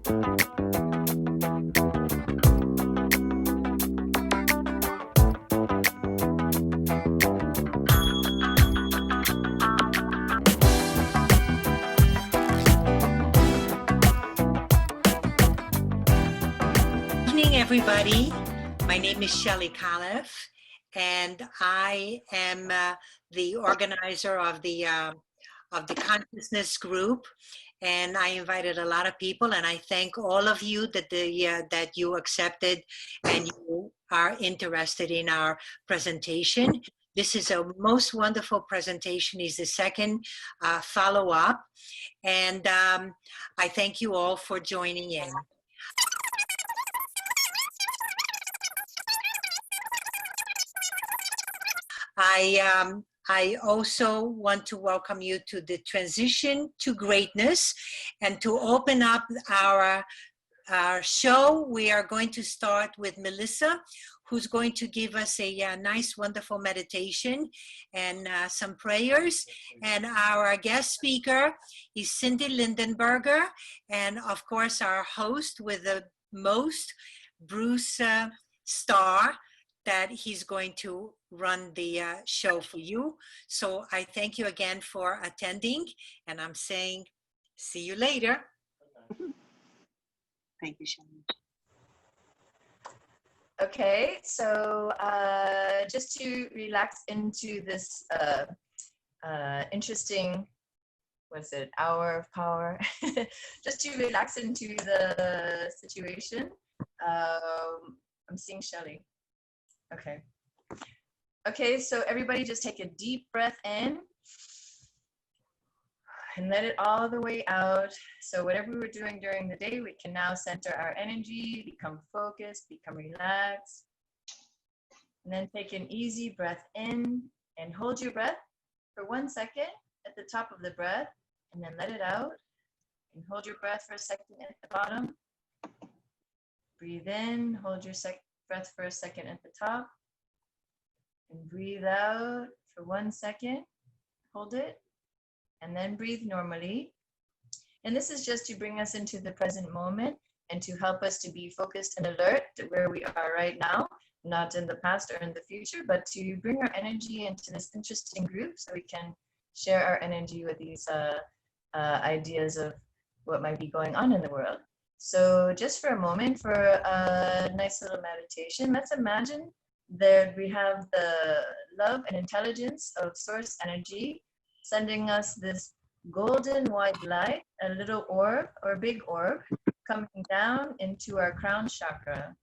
Everybody, my name is Shelly Kalef, and I am the organizer of the consciousness group, and I invited a lot of people, and I thank all of you that that you accepted and you are interested in our presentation. This is a most wonderful presentation. It's the second follow-up, and I thank you all for joining in. I also want to welcome you to the Transition to Greatness, and to open up our show, we are going to start with Melissa, who's going to give us a nice, wonderful meditation and some prayers. And our guest speaker is Cyndi Lindenberger, and of course our host with the most, Bruce Starr, that he's going to run the show for you. So I thank you again for attending, and I'm saying see you later. Thank you, Shelly. Okay, so just to relax into this interesting, what's it, hour of power, just to relax into the situation. I'm seeing Shelly. Okay. Okay, so everybody just take a deep breath in and let it all the way out. So whatever we were doing during the day, we can now center our energy, become focused, become relaxed. And then take an easy breath in and hold your breath for 1 second at the top of the breath, and then let it out. And hold your breath for a second at the bottom. Breathe in, hold your breath for a second at the top. And breathe out for 1 second. Hold it. And then breathe normally. And this is just to bring us into the present moment and to help us to be focused and alert to where we are right now, not in the past or in the future, but to bring our energy into this interesting group so we can share our energy with these ideas of what might be going on in the world. So just for a moment, for a nice little meditation, let's imagine that we have the love and intelligence of source energy sending us this golden white light, a little orb or big orb, coming down into our crown chakra.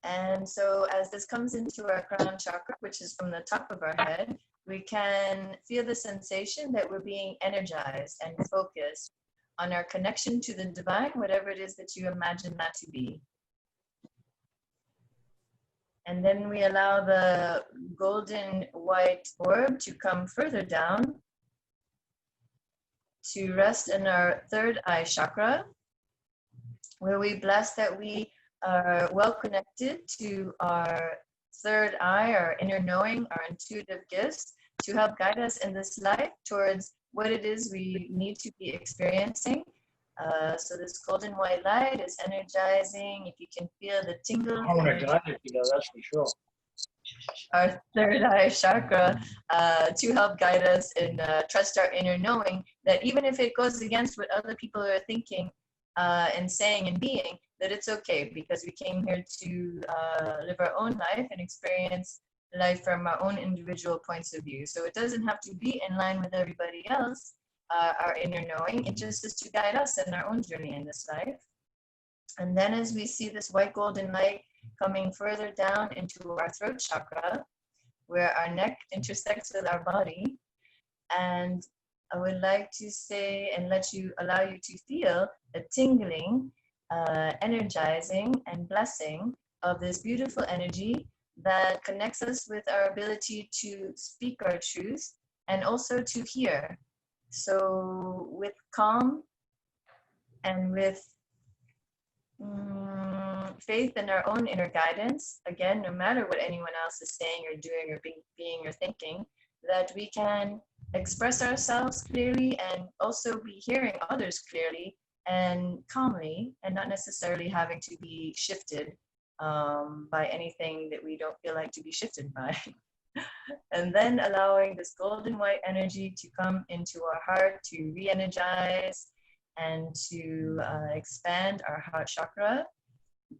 And so as this comes into our crown chakra, which is from the top of our head, we can feel the sensation that we're being energized and focused on our connection to the divine, whatever it is that you imagine that to be. And then we allow the golden white orb to come further down to rest in our third eye chakra, where we bless that we are well connected to our third eye, our inner knowing, our intuitive gifts, to help guide us in this life towards what it is we need to be experiencing. So this golden white light is energizing. If you can feel the tingle. I want to guide it, that's for sure. Our third eye chakra to help guide us and trust our inner knowing that even if it goes against what other people are thinking and saying and being, that it's okay, because we came here to live our own life and experience life from our own individual points of view. So it doesn't have to be in line with everybody else, our inner knowing. It just is to guide us in our own journey in this life. And then as we see this white golden light coming further down into our throat chakra, where our neck intersects with our body, and I would like to say and allow you to feel a tingling, energizing and blessing of this beautiful energy that connects us with our ability to speak our truth and also to hear. So with calm and with faith in our own inner guidance, again, no matter what anyone else is saying or doing or being or thinking, that we can express ourselves clearly and also be hearing others clearly and calmly, and not necessarily having to be shifted by anything that we don't feel like to be shifted by. And then allowing this golden white energy to come into our heart to re-energize and to expand our heart chakra,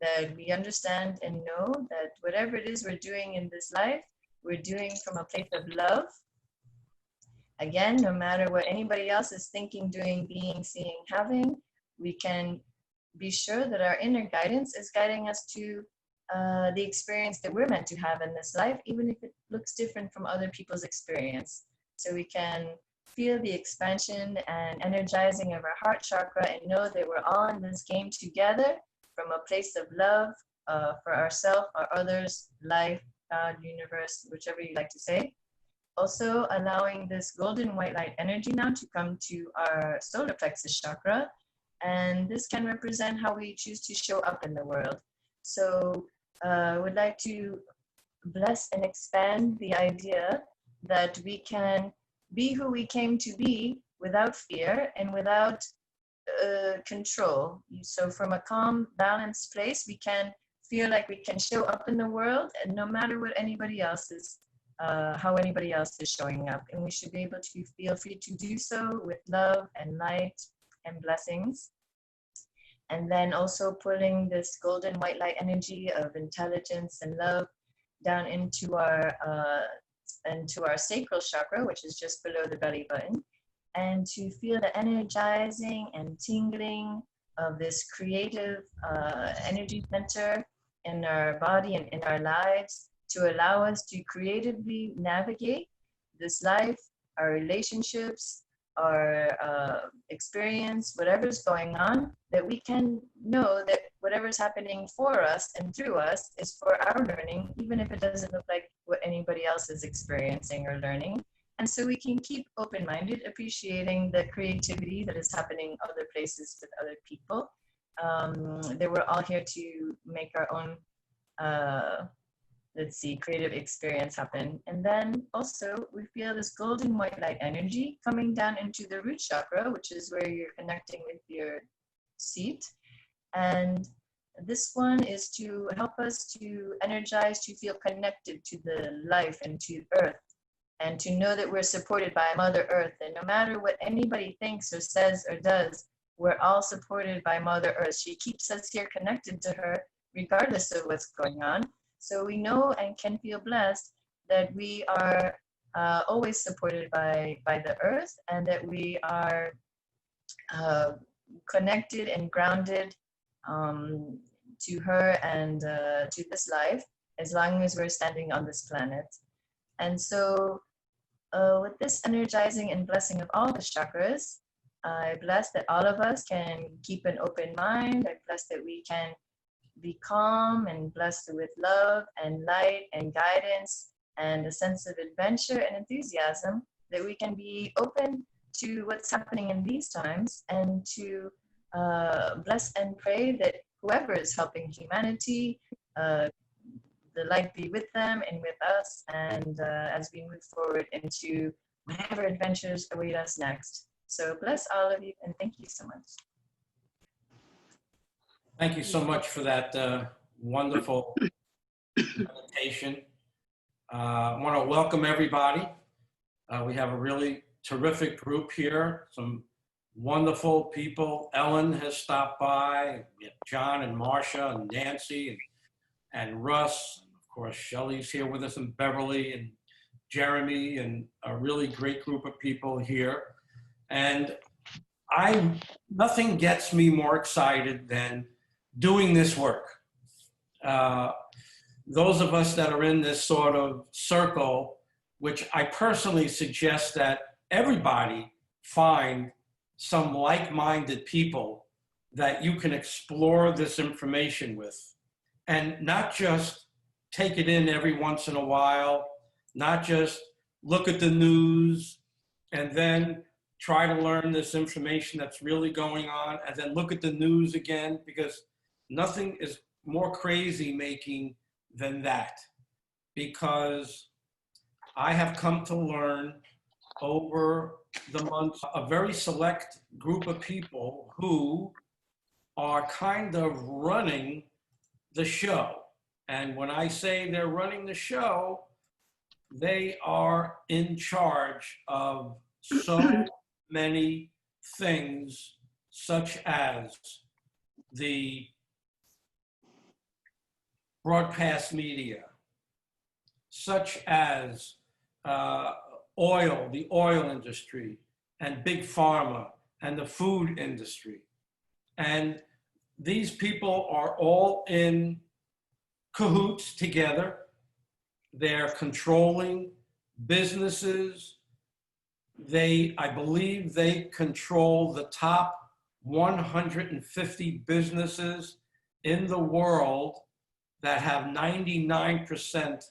that we understand and know that whatever it is we're doing in this life, we're doing from a place of love. Again, no matter what anybody else is thinking, doing, being, seeing, having, we can be sure that our inner guidance is guiding us to the experience that we're meant to have in this life, even if it looks different from other people's experience. So we can feel the expansion and energizing of our heart chakra and know that we're all in this game together from a place of love for ourselves, our others, life, God, universe, whichever you like to say. Also allowing this golden white light energy now to come to our solar plexus chakra. And this can represent how we choose to show up in the world. So would like to bless and expand the idea that we can be who we came to be without fear and without control. So from a calm, balanced place, we can feel like we can show up in the world, and no matter what anybody else is, how anybody else is showing up. And we should be able to feel free to do so with love and light and blessings. And then also pulling this golden white light energy of intelligence and love down into our sacral chakra, which is just below the belly button, and to feel the energizing and tingling of this creative energy center in our body and in our lives, to allow us to creatively navigate this life, our relationships, our experience, whatever's going on, that we can know that whatever's happening for us and through us is for our learning, even if it doesn't look like what anybody else is experiencing or learning. And so we can keep open-minded, appreciating the creativity that is happening other places with other people. That we're all here to make our own creative experience happen. And then also we feel this golden white light energy coming down into the root chakra, which is where you're connecting with your seat. And this one is to help us to energize, to feel connected to the life and to earth, and to know that we're supported by Mother Earth. And no matter what anybody thinks or says or does, we're all supported by Mother Earth. She keeps us here connected to her, regardless of what's going on. So we know and can feel blessed that we are always supported by the earth, and that we are connected and grounded to her and to this life, as long as we're standing on this planet. And so with this energizing and blessing of all the chakras, I bless that all of us can keep an open mind. I bless that we can be calm and blessed with love and light and guidance and a sense of adventure and enthusiasm, that we can be open to what's happening in these times, and to bless and pray that whoever is helping humanity, the light be with them and with us, and as we move forward into whatever adventures await us next. So bless all of you, and thank you so much. Thank you so much for that wonderful presentation. I want to welcome everybody. We have a really terrific group here, some wonderful people. Ellen has stopped by, we have John and Marcia and Nancy and Russ. And of course, Shelly's here with us, and Beverly and Jeremy, and a really great group of people here. And nothing gets me more excited than doing this work. Those of us that are in this sort of circle, which I personally suggest that everybody find some like-minded people that you can explore this information with, and not just take it in every once in a while, not just look at the news and then try to learn this information that's really going on, and then look at the news again, because nothing is more crazy making than that. Because I have come to learn over the months, a very select group of people who are kind of running the show. And when I say they're running the show, they are in charge of so many things, such as the broadcast media, such as the oil industry, and big pharma, and the food industry. And these people are all in cahoots together. They're controlling businesses. I believe they control the top 150 businesses in the world that have 99%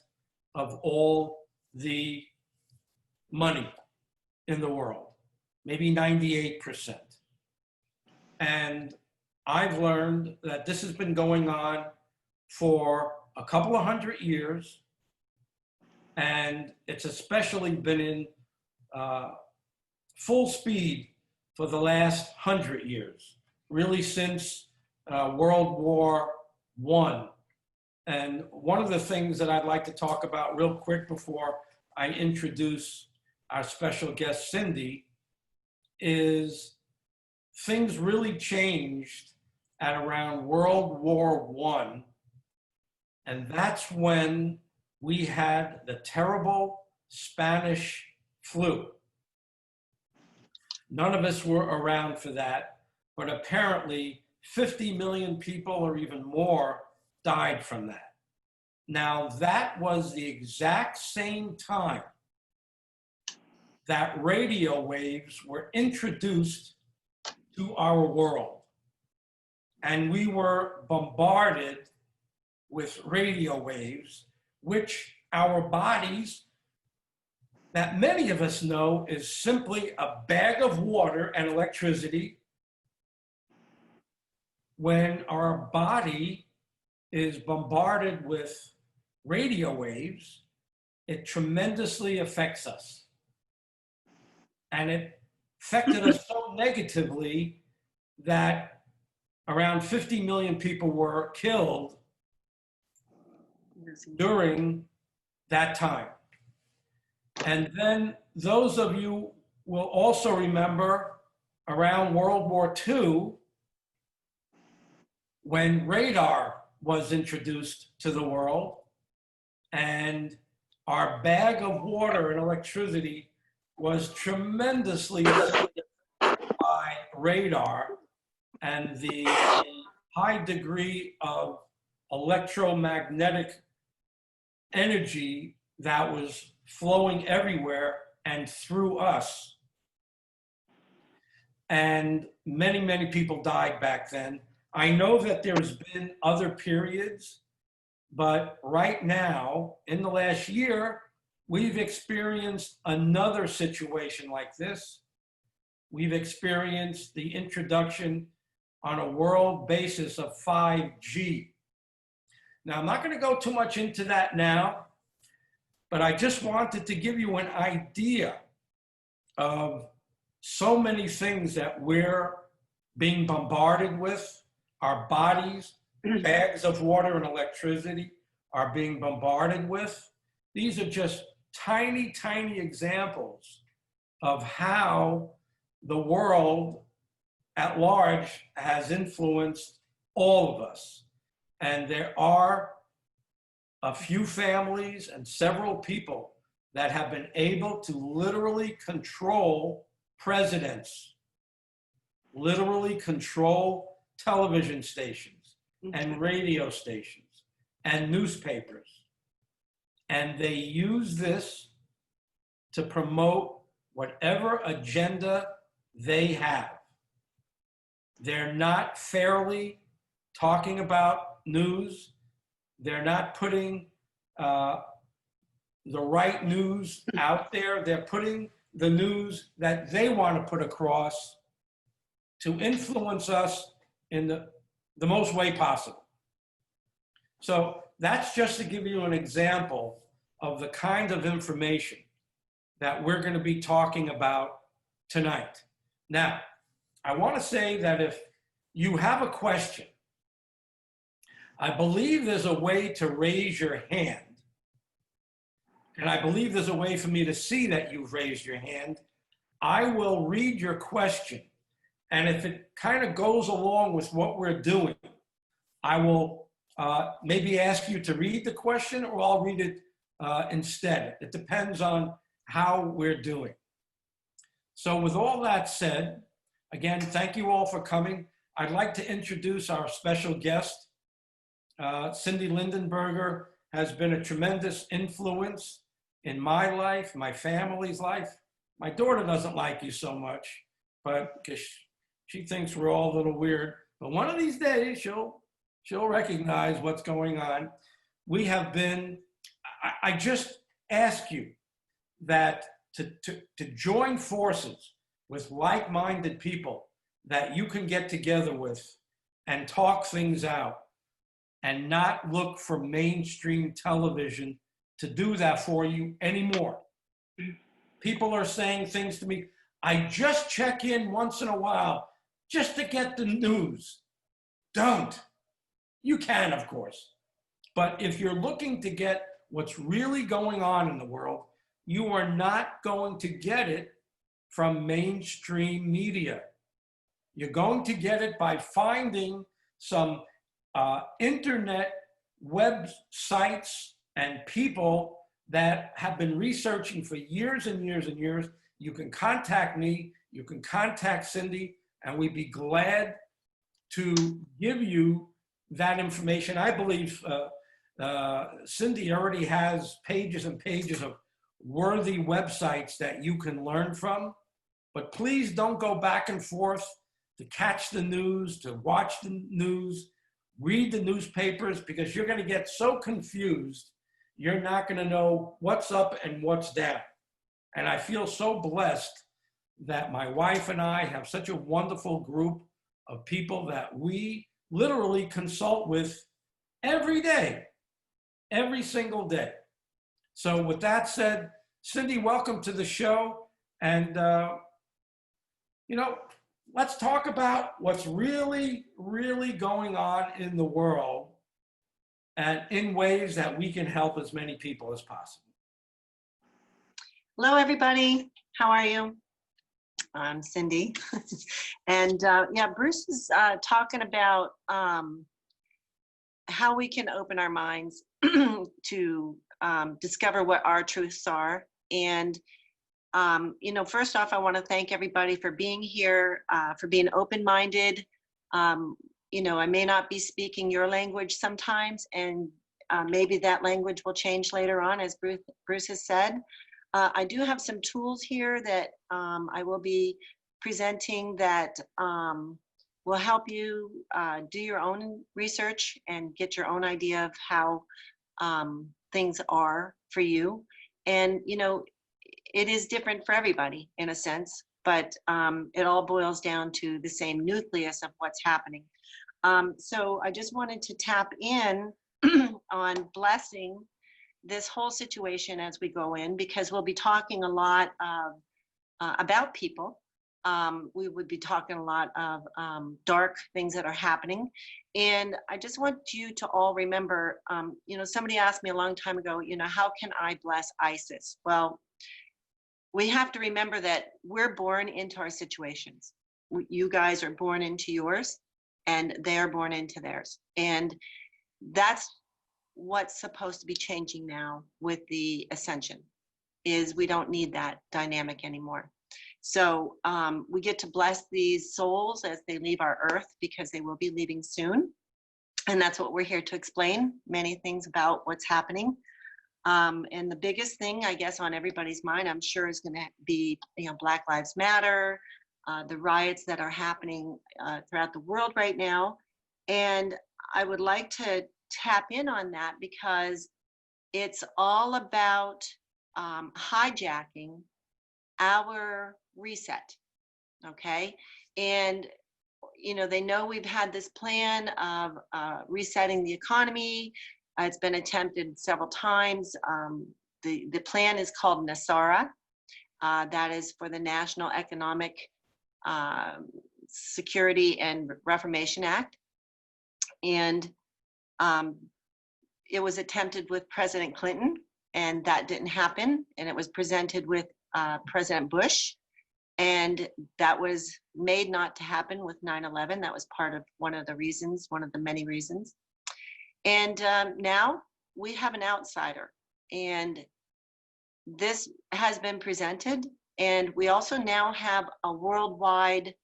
of all the money in the world, maybe 98%. And I've learned that this has been going on for a couple of 100 years, and it's especially been in full speed for the last 100 years, really since World War I. And one of the things that I'd like to talk about real quick before I introduce our special guest, Cyndi, is things really changed at around World War I. And that's when we had the terrible Spanish flu. None of us were around for that, but apparently 50 million people or even more died from that. Now, that was the exact same time that radio waves were introduced to our world. And we were bombarded with radio waves, which our bodies, that many of us know is simply a bag of water and electricity. When our body is bombarded with radio waves, it tremendously affects us. And it affected us so negatively that around 50 million people were killed during that time. And then those of you will also remember around World War II, when radar was introduced to the world, and our bag of water and electricity was tremendously affected by radar and the high degree of electromagnetic energy that was flowing everywhere and through us. And many, many people died back then. I know that there's been other periods, but right now, in the last year, we've experienced another situation like this. We've experienced the introduction on a world basis of 5G. Now, I'm not going to go too much into that now, but I just wanted to give you an idea of so many things that we're being bombarded with. Our bodies, bags of water and electricity are being bombarded with. These are just tiny, tiny examples of how the world at large has influenced all of us. And there are a few families and several people that have been able to literally control presidents, literally control television stations and radio stations and newspapers. And they use this to promote whatever agenda they have. They're not fairly talking about news. They're not putting the right news out there. They're putting the news that they want to put across to influence us in the most way possible. So that's just to give you an example of the kind of information that we're going to be talking about tonight. Now, I want to say that if you have a question, I believe there's a way to raise your hand. And I believe there's a way for me to see that you've raised your hand. I will read your question. And if it kind of goes along with what we're doing, I will maybe ask you to read the question, or I'll read it instead. It depends on how we're doing. So with all that said, again, thank you all for coming. I'd like to introduce our special guest. Cyndi Lindenberger has been a tremendous influence in my life, my family's life. My daughter doesn't like you so much, but because she thinks we're all a little weird. But one of these days, she'll recognize what's going on. We have been, I just ask you that to join forces with like-minded people that you can get together with and talk things out, and not look for mainstream television to do that for you anymore. People are saying things to me, I just check in once in a while just to get the news. Don't. You can, of course. But if you're looking to get what's really going on in the world, you are not going to get it from mainstream media. You're going to get it by finding some internet websites and people that have been researching for years and years and years. You can contact me, you can contact Cyndi, and we'd be glad to give you that information. I believe Cyndi already has pages and pages of worthy websites that you can learn from, but please don't go back and forth to catch the news, to watch the news, read the newspapers, because you're going to get so confused, you're not going to know what's up and what's down. And I feel so blessed that my wife and I have such a wonderful group of people that we literally consult with every day, every single day. So with that said, Cyndi, welcome to the show. And, let's talk about what's really, really going on in the world, and in ways that we can help as many people as possible. Hello, everybody. How are you? I'm Cyndi. And Bruce is talking about how we can open our minds to discover what our truths are. And first off, I want to thank everybody for being here, for being open-minded. I may not be speaking your language sometimes, and maybe that language will change later on, as Bruce has said. I do have some tools here that I will be presenting that will help you do your own research and get your own idea of how things are for you. And, it is different for everybody in a sense, but it all boils down to the same nucleus of what's happening. So I just wanted to tap in on blessing this whole situation as we go in, because we'll be talking a lot of about people. We would be talking a lot of dark things that are happening. And I just want you to all remember, somebody asked me a long time ago, how can I bless ISIS? Well, we have to remember that we're born into our situations. You guys are born into yours, and they're born into theirs. And that's what's supposed to be changing now with the ascension, is we don't need that dynamic anymore. So we get to bless these souls as they leave our earth, because they will be leaving soon. And that's what we're here to explain, many things about what's happening. And the biggest thing, I guess, on everybody's mind, I'm sure, is going to be, Black Lives Matter, the riots that are happening throughout the world right now. And I would like to tap in on that, because it's all about hijacking our reset, okay? And, they know we've had this plan of resetting the economy. It's been attempted several times. The plan is called Nasara, That is for the National Economic Security and Reformation Act. And it was attempted with President Clinton, and that didn't happen. And it was presented with President Bush, and that was made not to happen with 9/11. That was part of one of the reasons, one of the many reasons. And now we have an outsider, and this has been presented. And we also now have a worldwide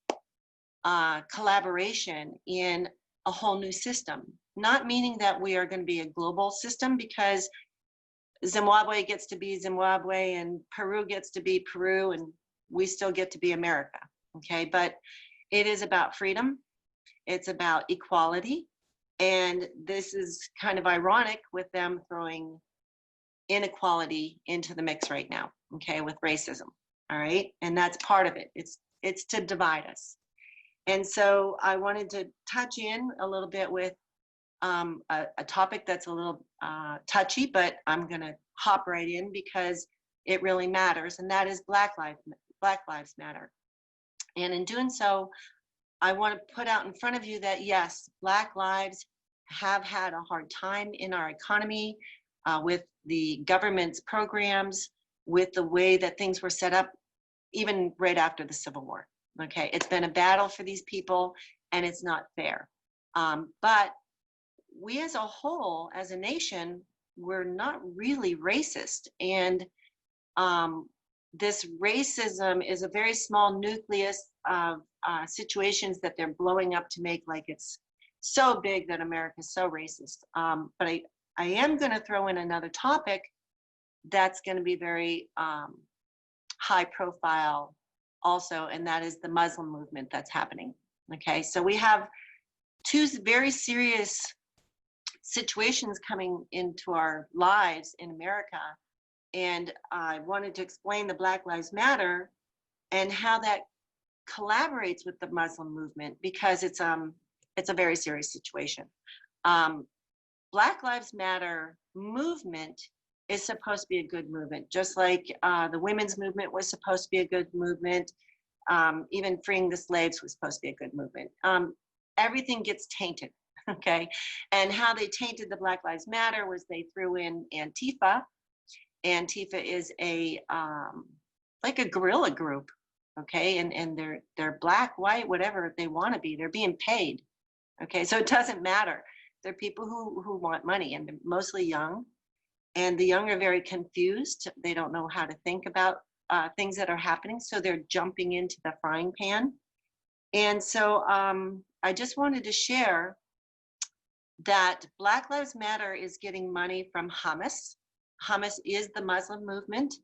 collaboration in a whole new system, not meaning that we are going to be a global system, because Zimbabwe gets to be Zimbabwe and Peru gets to be Peru, and we still get to be America. Okay, but it is about freedom. It's about equality. And this is kind of ironic with them throwing inequality into the mix right now, okay, with racism. All right, and that's part of it. It's to divide us. And so I wanted to touch in a little bit with a topic that's a little touchy, but I'm going to hop right in because it really matters, and that is Black Lives Matter. And in doing so, I want to put out in front of you that yes, Black lives have had a hard time in our economy with the government's programs, with the way that things were set up, even right after the Civil War. Okay, it's been a battle for these people, and it's not fair. But we as a whole, as a nation, we're not really racist. And this racism is a very small nucleus of situations that they're blowing up to make like it's so big that America's so racist. But I am going to throw in another topic that's going to be very high profile also, and that is the Muslim movement that's happening. Okay, so we have two very serious situations coming into our lives in America, and I wanted to explain the Black Lives Matter and how that collaborates with the Muslim movement, because it's a very serious situation. Black Lives Matter movement is supposed to be a good movement, just like the women's movement was supposed to be a good movement. Even freeing the slaves was supposed to be a good movement. Everything gets tainted, okay? And how they tainted the Black Lives Matter was they threw in Antifa. Antifa is a like a guerrilla group, okay? And they're black, white, whatever they want to be. They're being paid, okay? So it doesn't matter. They're people who want money, and they're mostly young. And the young are very confused. They don't know how to think about things that are happening, so they're jumping into the frying pan. And so I just wanted to share that Black Lives Matter is getting money from Hamas. Hamas is the Muslim movement,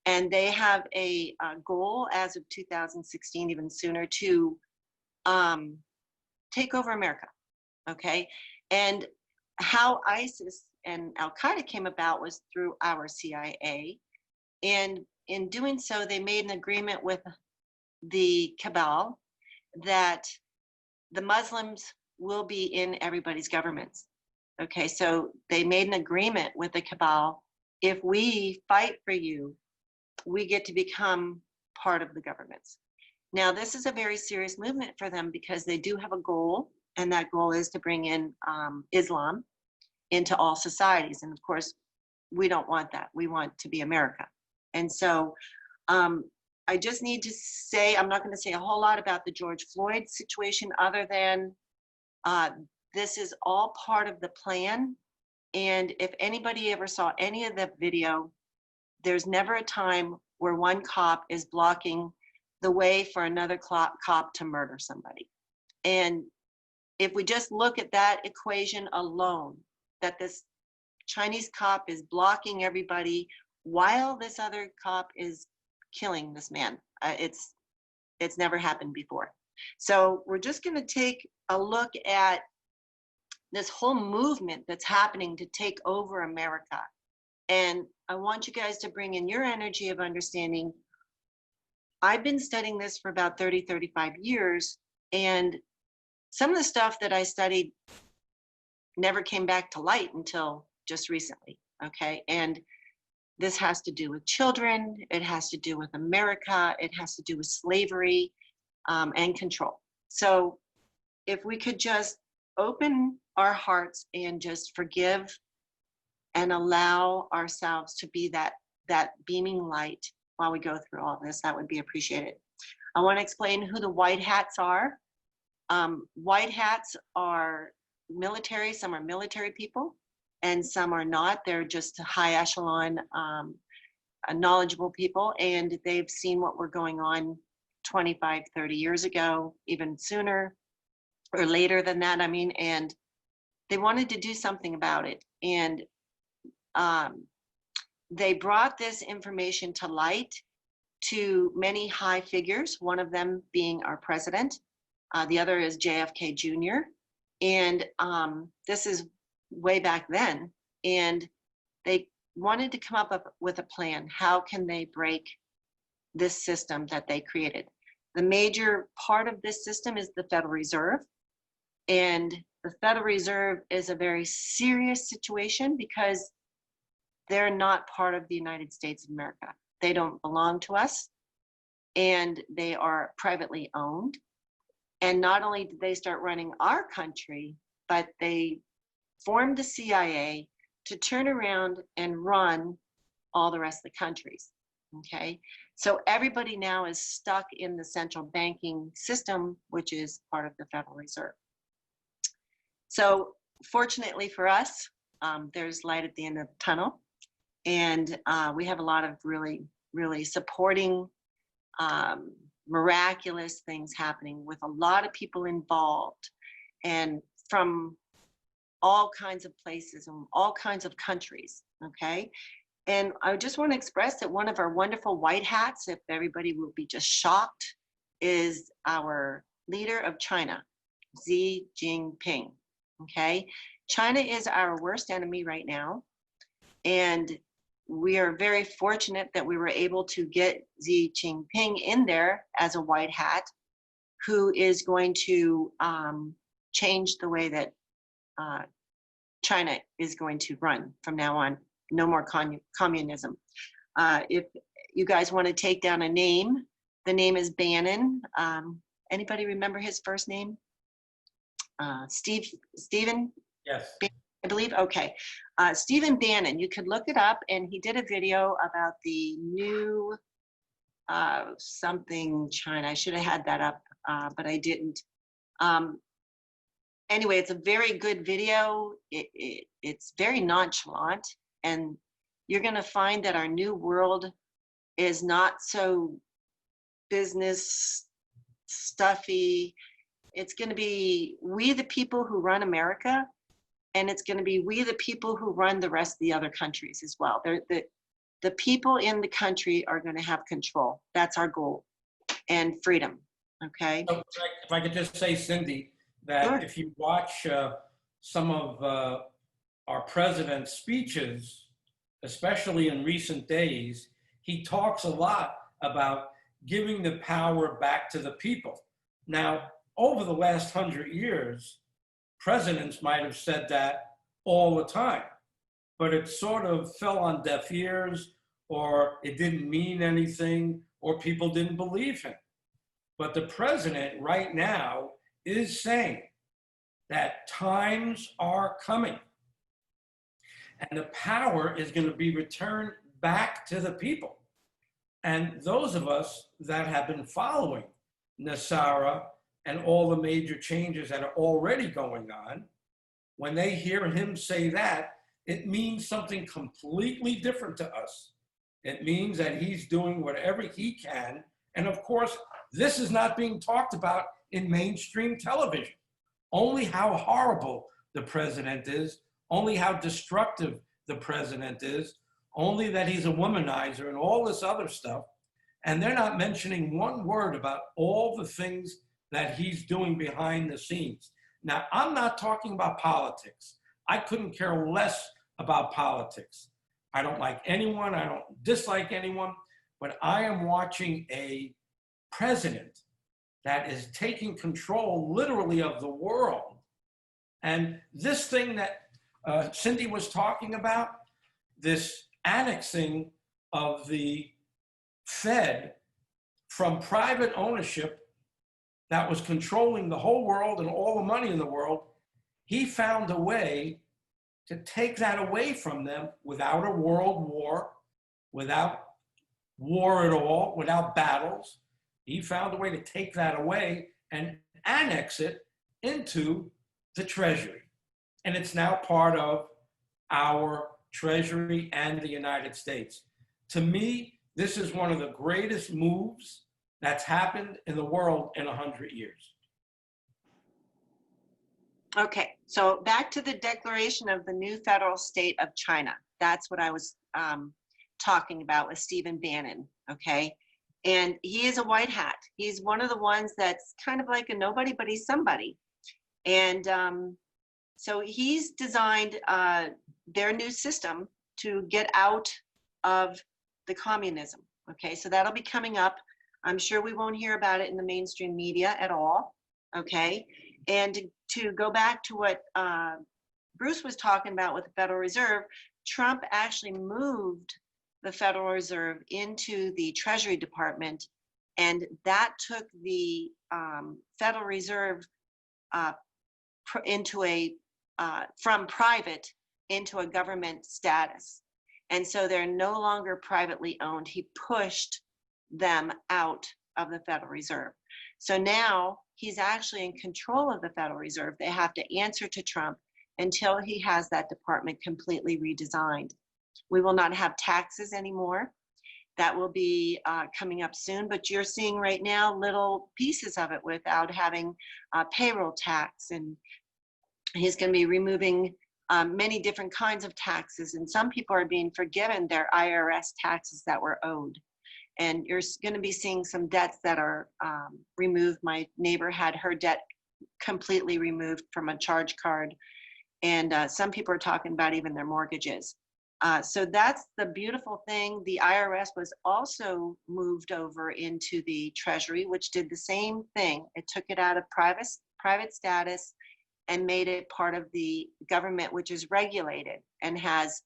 and they have a goal as of 2016, even sooner, to take over America, okay? And how ISIS and Al-Qaeda came about was through our CIA. And in doing so, they made an agreement with the cabal that the Muslims will be in everybody's governments. Okay, so they made an agreement with the cabal. If we fight for you, we get to become part of the governments. Now, this is a very serious movement for them because they do have a goal, and that goal is to bring in Islam into all societies. And of course, we don't want that. We want to be America. And so I just need to say, I'm not going to say a whole lot about the George Floyd situation other than this is all part of the plan. And if anybody ever saw any of the video, there's never a time where one cop is blocking the way for another cop to murder somebody. And if we just look at that equation alone, that this Chinese cop is blocking everybody while this other cop is killing this man. It's never happened before. So we're just going to take a look at this whole movement that's happening to take over America. And I want you guys to bring in your energy of understanding. I've been studying this for about 30, 35 years, and some of the stuff that I studied never came back to light until just recently, okay? And This has to do with children. It has to do with America. It has to do with slavery and control. So if we could just open our hearts and just forgive and allow ourselves to be that beaming light while we go through all this, that would be appreciated. I want to explain who the white hats are. White hats are military. Some are military people and some are not. They're just high echelon, knowledgeable people, and they've seen what were going on 25, 30 years ago, even sooner or later than that, I mean, and they wanted to do something about it. And they brought this information to light to many high figures, one of them being our president. The other is JFK Jr. And this is way back then. And they wanted to come up with a plan. How can they break this system that they created? The major part of this system is the Federal Reserve. And the Federal Reserve is a very serious situation because they're not part of the United States of America. They don't belong to us, and they are privately owned. And not only did they start running our country, but they formed the CIA to turn around and run all the rest of the countries, okay? So everybody now is stuck in the central banking system, which is part of the Federal Reserve. So fortunately for us, there's light at the end of the tunnel. And we have a lot of really, really supporting, miraculous things happening with a lot of people involved and from all kinds of places and all kinds of countries, okay? And I just want to express that one of our wonderful white hats, if everybody will be just shocked, is our leader of China, Xi Jinping, okay? China is our worst enemy right now. And we are very fortunate that we were able to get Xi Jinping in there as a white hat who is going to change the way that China is going to run from now on. No more communism. If you guys want to take down a name, the name is Bannon. Anybody remember his first name? Stephen? Yes. I believe, okay. Stephen Bannon, you could look it up, and he did a video about the new something China. I should have had that up, but I didn't. Anyway, it's a very good video. It's very nonchalant, and you're gonna find that our new world is not so business stuffy. It's gonna be we the people who run America, and it's gonna be we the people who run the rest of the other countries as well. The people in the country are gonna have control. That's our goal, and freedom, okay? So if I could just say, Cyndi, that Sure. if you watch some of our president's speeches, especially in recent days, he talks a lot about giving the power back to the people. Now, over the last 100 years, presidents might have said that all the time, but it sort of fell on deaf ears, or it didn't mean anything, or people didn't believe him. But the president right now is saying that times are coming and the power is going to be returned back to the people. And those of us that have been following Nasara and all the major changes that are already going on, when they hear him say that, it means something completely different to us. It means that he's doing whatever he can. And of course, this is not being talked about in mainstream television. Only how horrible the president is, only how destructive the president is, only that he's a womanizer and all this other stuff. And they're not mentioning one word about all the things that he's doing behind the scenes. Now, I'm not talking about politics. I couldn't care less about politics. I don't like anyone, I don't dislike anyone, but I am watching a president that is taking control literally of the world. And this thing that Cyndi was talking about, this annexing of the Fed from private ownership that was controlling the whole world and all the money in the world. He found a way to take that away from them without a world war, without war at all, without battles. He found a way to take that away and annex it into the Treasury. And it's now part of our Treasury and the United States. To me, this is one of the greatest moves that's happened in the world in 100 years. Okay, so back to the declaration of the new federal state of China. That's what I was talking about with Stephen Bannon, okay? And he is a white hat. He's one of the ones that's kind of like a nobody, but he's somebody. And so he's designed their new system to get out of the communism, okay? So that'll be coming up. I'm sure we won't hear about it in the mainstream media at all, okay? And to go back to what Bruce was talking about with the Federal Reserve, Trump actually moved the Federal Reserve into the Treasury Department, and that took the Federal Reserve into from private into a government status. And so they're no longer privately owned. He pushed them out of the Federal Reserve. So now he's actually in control of the Federal Reserve. They have to answer to Trump until he has that department completely redesigned. We will not have taxes anymore. That will be coming up soon, but you're seeing right now little pieces of it without having payroll tax, and he's going to be removing many different kinds of taxes, and some people are being forgiven their IRS taxes that were owed. And you're going to be seeing some debts that are removed. My neighbor had her debt completely removed from a charge card, and some people are talking about even their mortgages. So that's the beautiful thing. The IRS was also moved over into the Treasury, which did the same thing. It took it out of private status and made it part of the government, which is regulated and has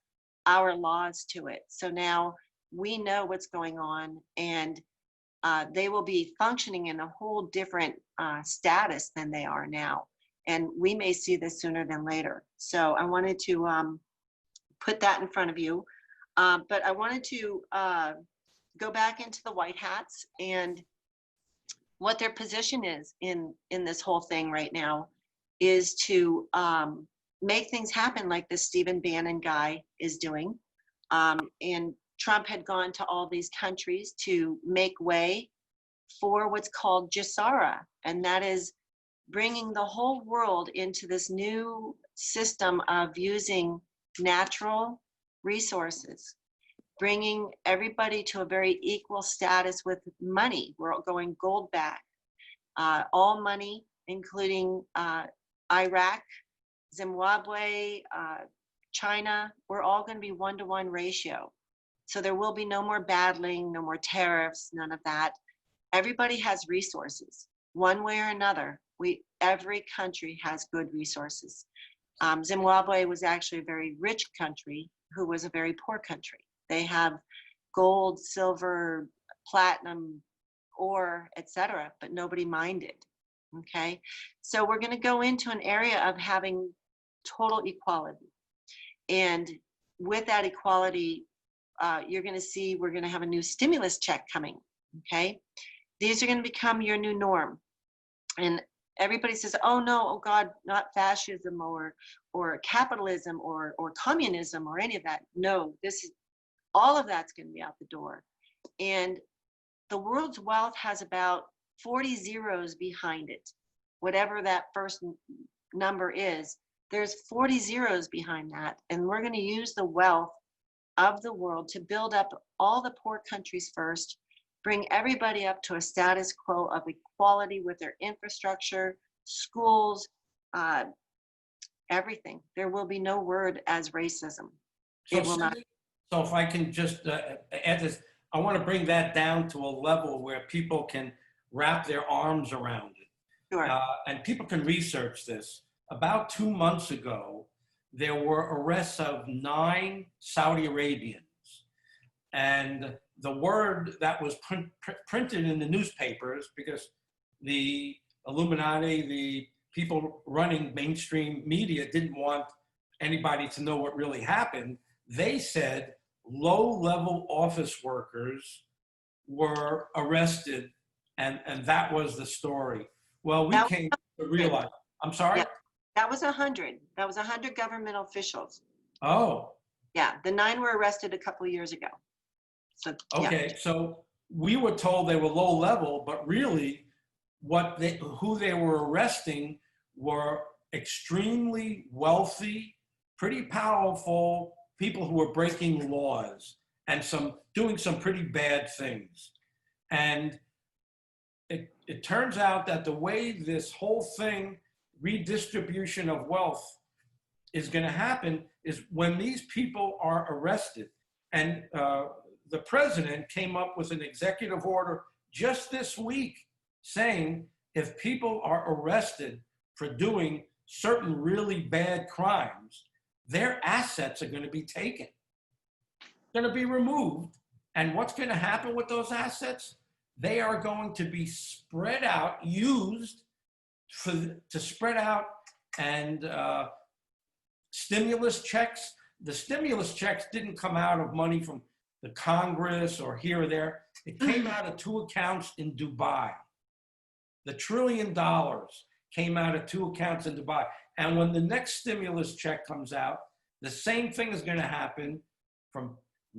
our laws to it. So now we know what's going on, and they will be functioning in a whole different status than they are now. And we may see this sooner than later. So I wanted to put that in front of you. But I wanted to go back into the white hats and what their position is in this whole thing right now is to make things happen like this Stephen Bannon guy is doing. And Trump had gone to all these countries to make way for what's called JSARA, and that is bringing the whole world into this new system of using natural resources, bringing everybody to a very equal status with money. We're going gold back. All money, including Iraq, Zimbabwe, China, we're all going to be 1-to-1 ratio. So there will be no more battling, no more tariffs, none of that. Everybody has resources, one way or another. Every country has good resources. Zimbabwe was actually a very rich country who was a very poor country. They have gold, silver, platinum, ore, etc., but nobody minded. Okay, so we're going to go into an area of having total equality, and with that equality, you're going to see we're going to have a new stimulus check coming. Okay, these are going to become your new norm, and everybody says, "Oh no, oh God, not fascism or capitalism or communism or any of that." No, all of that's going to be out the door, and the world's wealth has about 40 zeros behind it. Whatever that first number is, there's 40 zeros behind that. And we're going to use the wealth of the world to build up all the poor countries first, bring everybody up to a status quo of equality with their infrastructure, schools, everything. There will be no word as racism. It will not. So if I can just add this, I want to bring that down to a level where people can wrap their arms around it. Sure. And people can research this. About 2 months ago, there were arrests of 9 Saudi Arabians And the word that was printed in the newspapers, because the Illuminati, the people running mainstream media didn't want anybody to know what really happened. They said low-level office workers were arrested, and that was the story. Well, we came to realize, I'm sorry? Yeah, that was 100. That was 100 government officials. Oh. Yeah, the 9 were arrested a couple of years ago. So, okay, yeah. So we were told they were low level, but really who they were arresting were extremely wealthy, pretty powerful people who were breaking laws and doing some pretty bad things. And it turns out that the way this whole thing, redistribution of wealth, is going to happen is when these people are arrested. And the president came up with an executive order just this week saying if people are arrested for doing certain really bad crimes, their assets are going to be taken, going to be removed. And what's going to happen with those assets? They are going to be spread out, used to spread out, and stimulus checks. The stimulus checks didn't come out of money from the Congress or here or there. It came out of 2 accounts in Dubai. The $1 trillion came out of 2 accounts in Dubai. And when the next stimulus check comes out, the same thing is going to happen from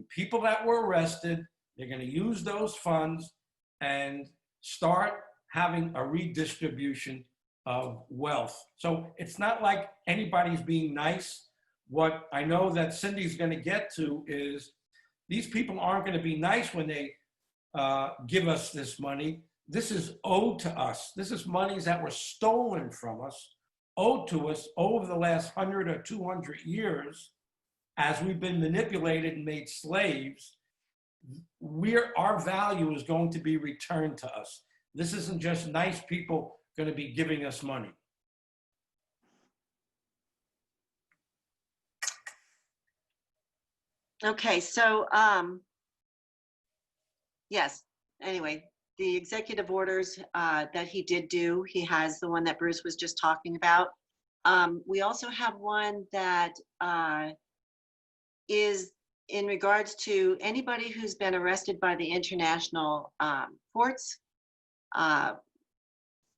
people that were arrested. They're going to use those funds and start having a redistribution of wealth. So it's not like anybody's being nice. What I know that Cyndi's going to get to is these people aren't going to be nice when they give us this money. This is owed to us. This is monies that were stolen from us, owed to us over the last 100 or 200 years as we've been manipulated and made slaves. Our value is going to be returned to us. This isn't just nice people going to be giving us money. Okay, so yes, anyway, the executive orders that he did do, he has the one that Bruce was just talking about. We also have one that is in regards to anybody who's been arrested by the international courts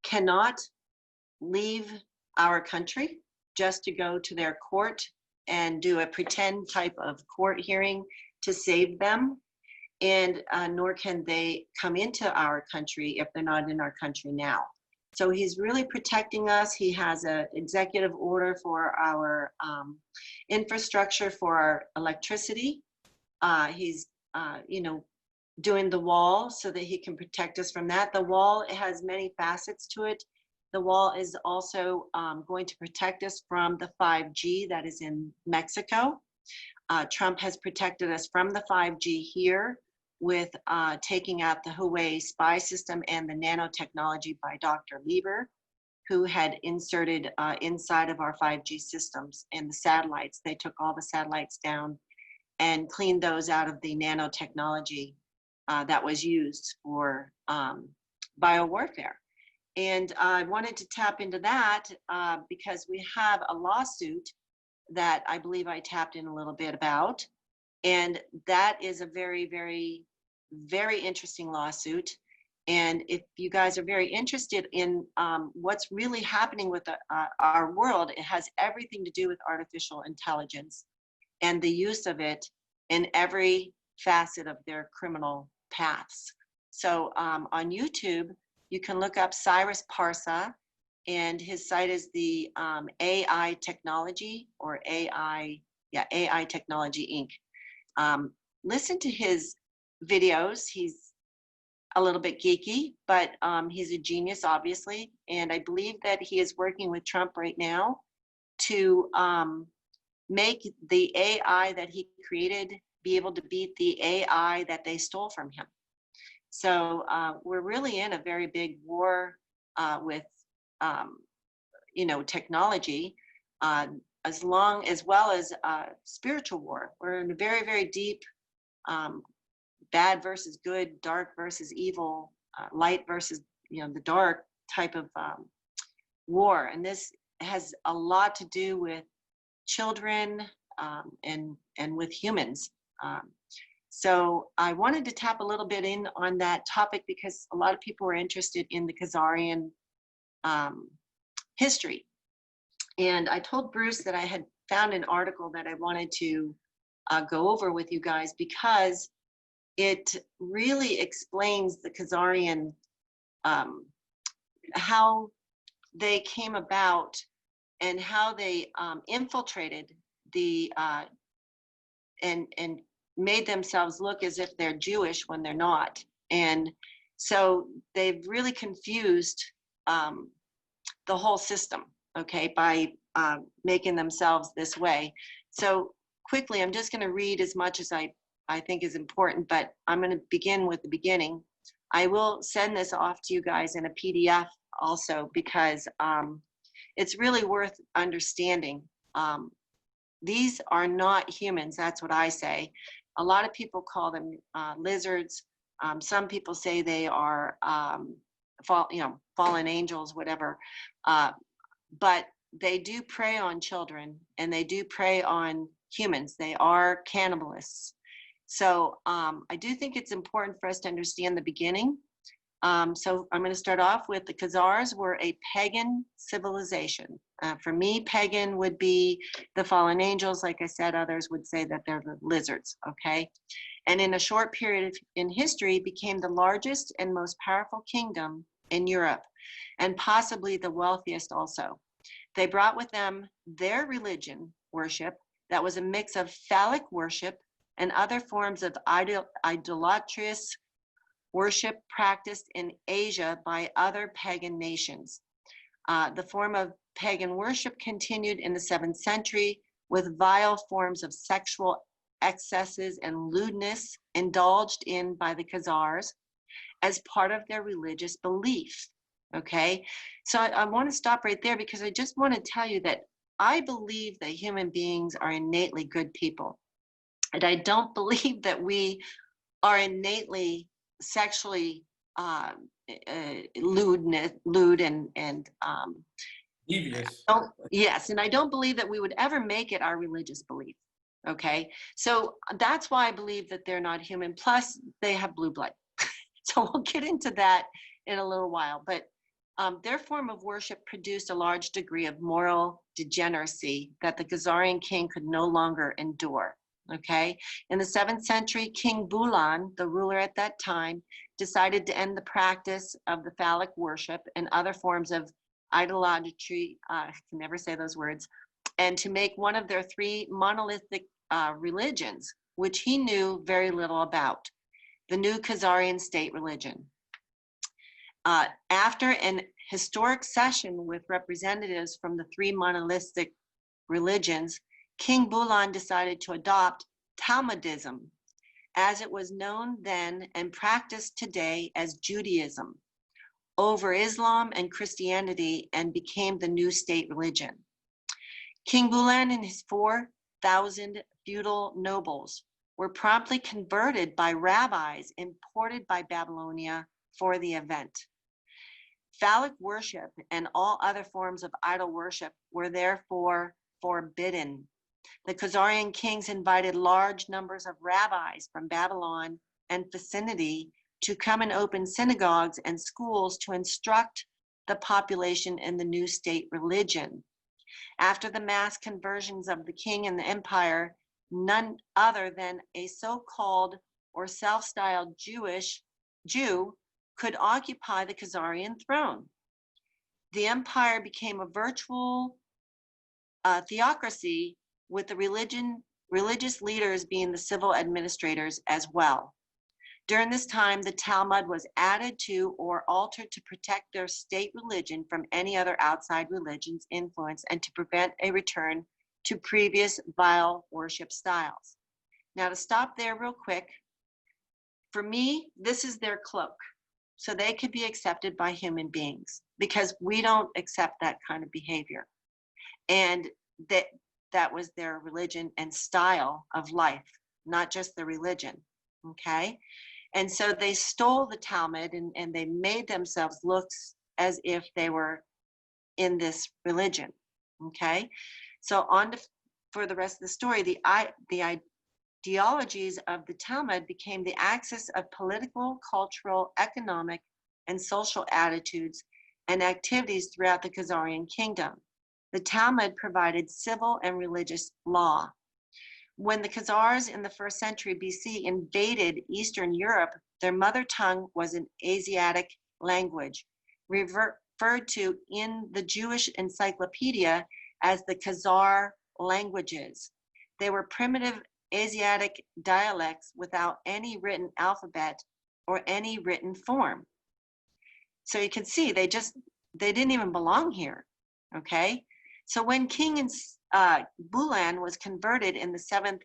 cannot leave our country just to go to their court and do a pretend type of court hearing to save them. And nor can they come into our country if they're not in our country now. So he's really protecting us. He has an executive order for our infrastructure, for our electricity. He's, doing the wall so that he can protect us from that. The wall has many facets to it. The wall is also going to protect us from the 5G that is in Mexico. Trump has protected us from the 5G here with taking out the Huawei spy system and the nanotechnology by Dr. Lieber, who had inserted inside of our 5G systems and the satellites. They took all the satellites down and cleaned those out of the nanotechnology that was used for biowarfare. And I wanted to tap into that because we have a lawsuit that I believe I tapped in a little bit about. And that is a very, very, very interesting lawsuit. And if you guys are very interested in what's really happening with our world, it has everything to do with artificial intelligence and the use of it in every facet of their criminal paths. So on YouTube, you can look up Cyrus Parsa, and his site is the AI Technology, or AI Technology Inc. Listen to his videos. He's a little bit geeky, but he's a genius, obviously. And I believe that he is working with Trump right now to make the AI that he created be able to beat the AI that they stole from him. So we're really in a very big war with, technology, as well as spiritual war. We're in a very, very deep bad versus good, dark versus evil, light versus, the dark type of war. And this has a lot to do with children and with humans. So I wanted to tap a little bit in on that topic because a lot of people were interested in the Khazarian history. And I told Bruce that I had found an article that I wanted to go over with you guys because it really explains the Khazarian, how they came about and how they infiltrated the and made themselves look as if they're Jewish when they're not. And so they've really confused the whole system, okay, by making themselves this way. So quickly, I'm just going to read as much as I think is important, but I'm going to begin with the beginning. I will send this off to you guys in a PDF also because it's really worth understanding. These are not humans, that's what I say. A lot of people call them lizards. Some people say they are fallen angels, whatever. But they do prey on children and they do prey on humans. They are cannibalists. So I do think it's important for us to understand the beginning. So I'm going to start off with the Khazars were a pagan civilization. For me, pagan would be the fallen angels. Like I said, others would say that they're the lizards, okay? And in a short period in history, became the largest and most powerful kingdom in Europe, and possibly the wealthiest also. They brought with them their religion worship that was a mix of phallic worship and other forms of idolatrous worship practiced in Asia by other pagan nations. The form of pagan worship continued in the 7th century with vile forms of sexual excesses and lewdness indulged in by the Khazars as part of their religious belief. Okay, so I want to stop right there because I just want to tell you that I believe that human beings are innately good people. And I don't believe that we are innately sexually lewd and Devious. yes, and I don't believe that we would ever make it our religious belief. Okay, so that's why I believe that they're not human. Plus, they have blue blood. So we'll get into that in a little while. But their form of worship produced a large degree of moral degeneracy that the Khazarian king could no longer endure. Okay, in the 7th century, King Bulan, the ruler at that time, decided to end the practice of the phallic worship and other forms of idolatry, I can never say those words, and to make one of their 3 monolithic religions, which he knew very little about, the new Khazarian state religion. After an historic session with representatives from the 3 monolithic religions, King Bulan decided to adopt Talmudism, as it was known then and practiced today as Judaism, over Islam and Christianity, and became the new state religion. King Bulan and his 4,000 feudal nobles were promptly converted by rabbis imported by Babylonia for the event. Phallic worship and all other forms of idol worship were therefore forbidden. The Khazarian kings invited large numbers of rabbis from Babylon and vicinity to come and open synagogues and schools to instruct the population in the new state religion. After the mass conversions of the king and the empire, none other than a so-called or self-styled Jew could occupy the Khazarian throne. The empire became a virtual theocracy, with the religious leaders being the civil administrators as well. During this time, the Talmud was added to or altered to protect their state religion from any other outside religion's influence and to prevent a return to previous vile worship styles. Now, to stop there real quick, for me, this is their cloak. So they could be accepted by human beings because we don't accept that kind of behavior. And that was their religion and style of life, not just the religion. okay? And so they stole the Talmud and they made themselves look as if they were in this religion, okay? So for the rest of the story, the ideologies of the Talmud became the axis of political, cultural, economic, and social attitudes and activities throughout the Khazarian kingdom. The Talmud provided civil and religious law. When the Khazars in the 1st century BC invaded Eastern Europe, their mother tongue was an Asiatic language, referred to in the Jewish encyclopedia as the Khazar languages. They were primitive Asiatic dialects without any written alphabet or any written form. So you can see they didn't even belong here, okay? So when King Bulan was converted in the 7th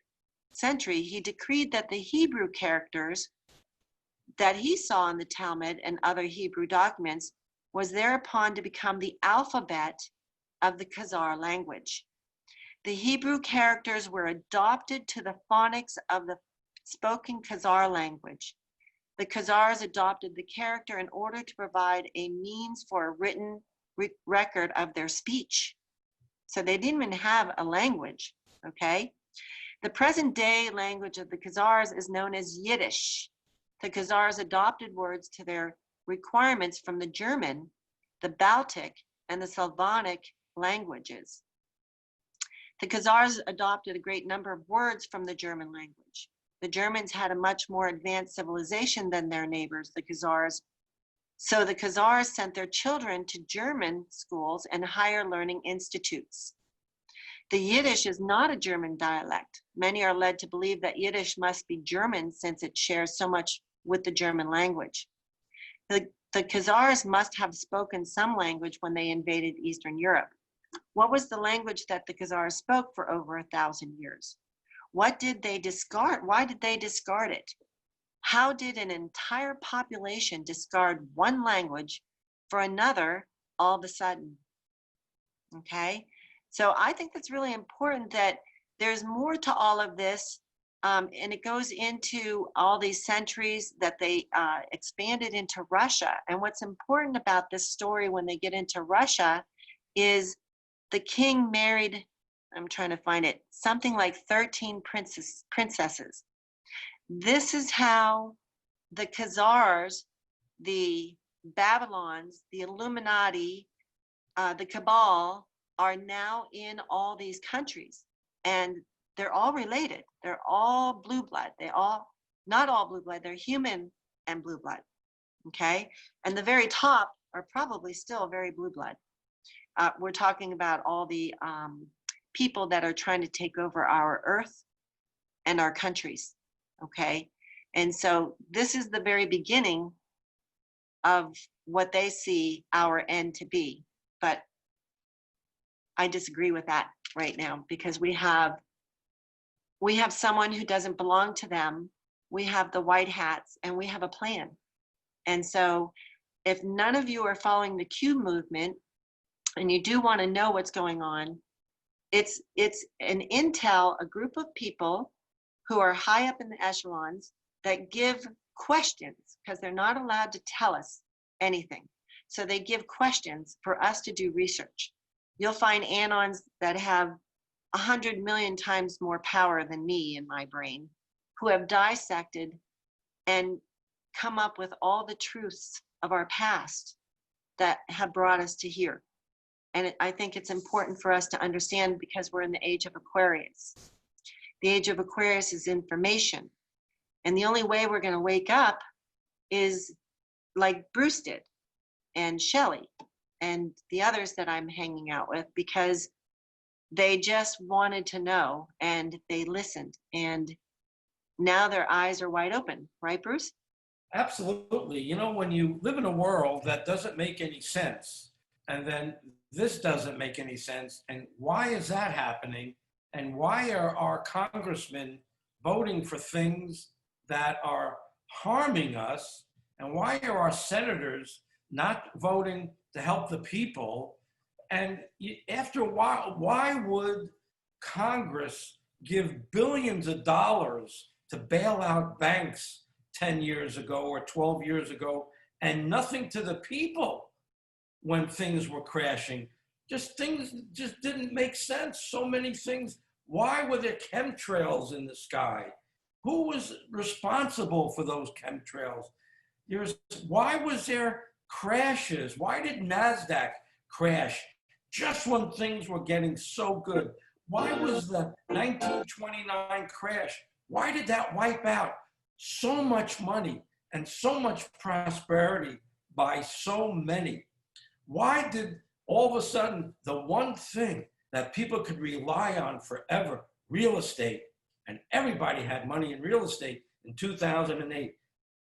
century, he decreed that the Hebrew characters that he saw in the Talmud and other Hebrew documents was thereupon to become the alphabet of the Khazar language. The Hebrew characters were adopted to the phonics of the spoken Khazar language. The Khazars adopted the character in order to provide a means for a written record of their speech. So they didn't even have a language, okay? The present day language of the Khazars is known as Yiddish. The Khazars adopted words to their requirements from the German, the Baltic, and the Slavonic languages. The Khazars adopted a great number of words from the German language. The Germans had a much more advanced civilization than their neighbors, the Khazars. So the Khazars sent their children to German schools and higher learning institutes. The Yiddish is not a German dialect. Many are led to believe that Yiddish must be German since it shares so much with the German language. The Khazars must have spoken some language when they invaded Eastern Europe. What was the language that the Khazars spoke for over 1,000 years? What did they discard? Why did they discard it? How did an entire population discard one language for another all of a sudden? Okay, so I think that's really important that there's more to all of this, and it goes into all these centuries that they expanded into Russia. And what's important about this story when they get into Russia is the king married, I'm trying to find it, something like 13 princesses. This is how the Khazars, the Babylons, the Illuminati, the Cabal are now in all these countries. And they're all related. They're all blue blood. Not all blue blood, they're human and blue blood, okay? And the very top are probably still very blue blood. We're talking about all the people that are trying to take over our earth and our countries, okay? And so this is the very beginning of what they see our end to be. But I disagree with that right now because we have someone who doesn't belong to them. We have the white hats and we have a plan. And so if none of you are following the Q movement and you do want to know what's going on, it's an intel, a group of people who are high up in the echelons that give questions because they're not allowed to tell us anything. So they give questions for us to do research. You'll find anons that have 100 million times more power than me in my brain, who have dissected and come up with all the truths of our past that have brought us to here. And I think it's important for us to understand because we're in the age of Aquarius. The age of Aquarius is information. And the only way we're going to wake up is like Bruce did and Shelly and the others that I'm hanging out with, because they just wanted to know and they listened, and now their eyes are wide open, right, Bruce? Absolutely. You know, when you live in a world that doesn't make any sense, and then this doesn't make any sense, and why is that happening? And why are our congressmen voting for things that are harming us? And why are our senators not voting to help the people? And after a while, why would Congress give billions of dollars to bail out banks 10 years ago or 12 years ago, and nothing to the people when things were crashing. Things just didn't make sense. So many things. Why were there chemtrails in the sky? Who was responsible for those chemtrails? Why was there crashes? Why did NASDAQ crash just when things were getting so good? Why was the 1929 crash? Why did that wipe out so much money and so much prosperity by so many? Why did all of a sudden the one thing that people could rely on forever, real estate, and everybody had money in real estate in 2008,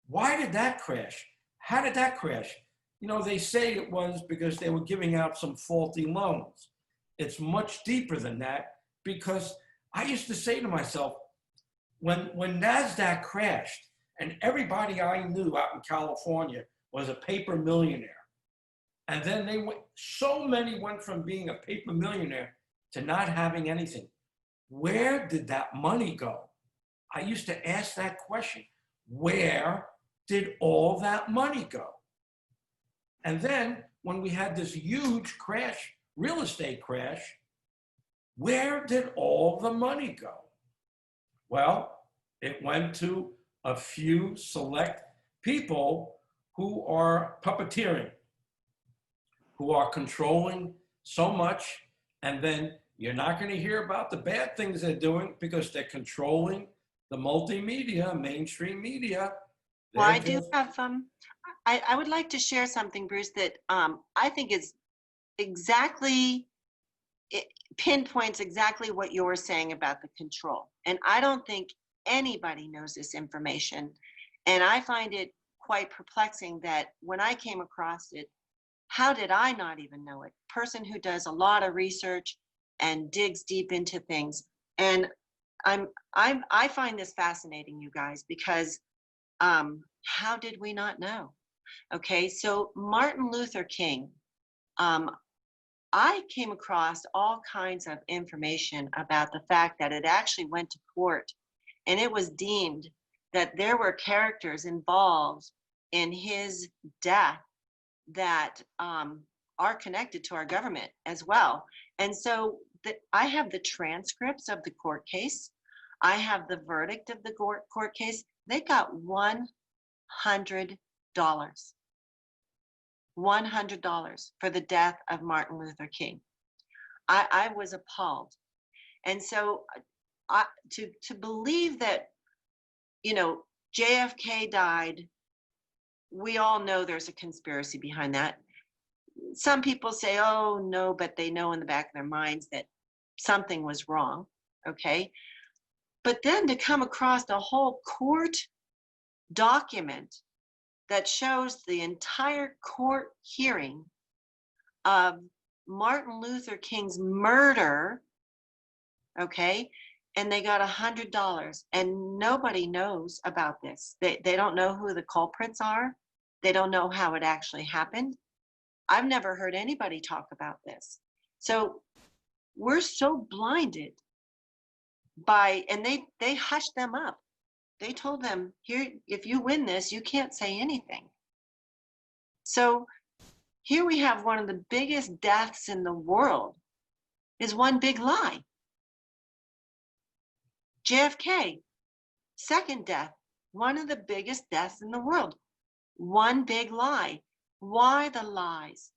why did that crash? How did that crash? You know, they say it was because they were giving out some faulty loans. It's much deeper than that, because I used to say to myself, when NASDAQ crashed and everybody I knew out in California was a paper millionaire, and then so many went from being a paper millionaire to not having anything. Where did that money go? I used to ask that question. Where did all that money go? And then when we had this huge crash, real estate crash, where did all the money go? Well, it went to a few select people who are puppeteering, who are controlling so much, and then you're not going to hear about the bad things they're doing because they're controlling the multimedia, mainstream media. Well, I do have, I would like to share something, Bruce, that I think is exactly, it pinpoints exactly what you're saying about the control. And I don't think anybody knows this information. And I find it quite perplexing that when I came across it, how did I not even know it? Person who does a lot of research and digs deep into things. And I find this fascinating, you guys, because how did we not know? Okay, so Martin Luther King, I came across all kinds of information about the fact that it actually went to court, and it was deemed that there were characters involved in his death that are connected to our government as well. And so I have the transcripts of the court case. I have the verdict of the court case. They got $100. $100 for the death of Martin Luther King. I was appalled. And so to believe that, you know, JFK died, we all know there's a conspiracy behind that. Some people say, oh, no, but they know in the back of their minds that something was wrong, okay? But then to come across a whole court document that shows the entire court hearing of Martin Luther King's murder, okay? And they got $100, and nobody knows about this. They don't know who the culprits are. They don't know how it actually happened. I've never heard anybody talk about this. So we're so blinded by, and they hushed them up. They told them, here, if you win this, you can't say anything. So here we have one of the biggest deaths in the world is one big lie. JFK, second death, one of the biggest deaths in the world. One big lie. Why the lies?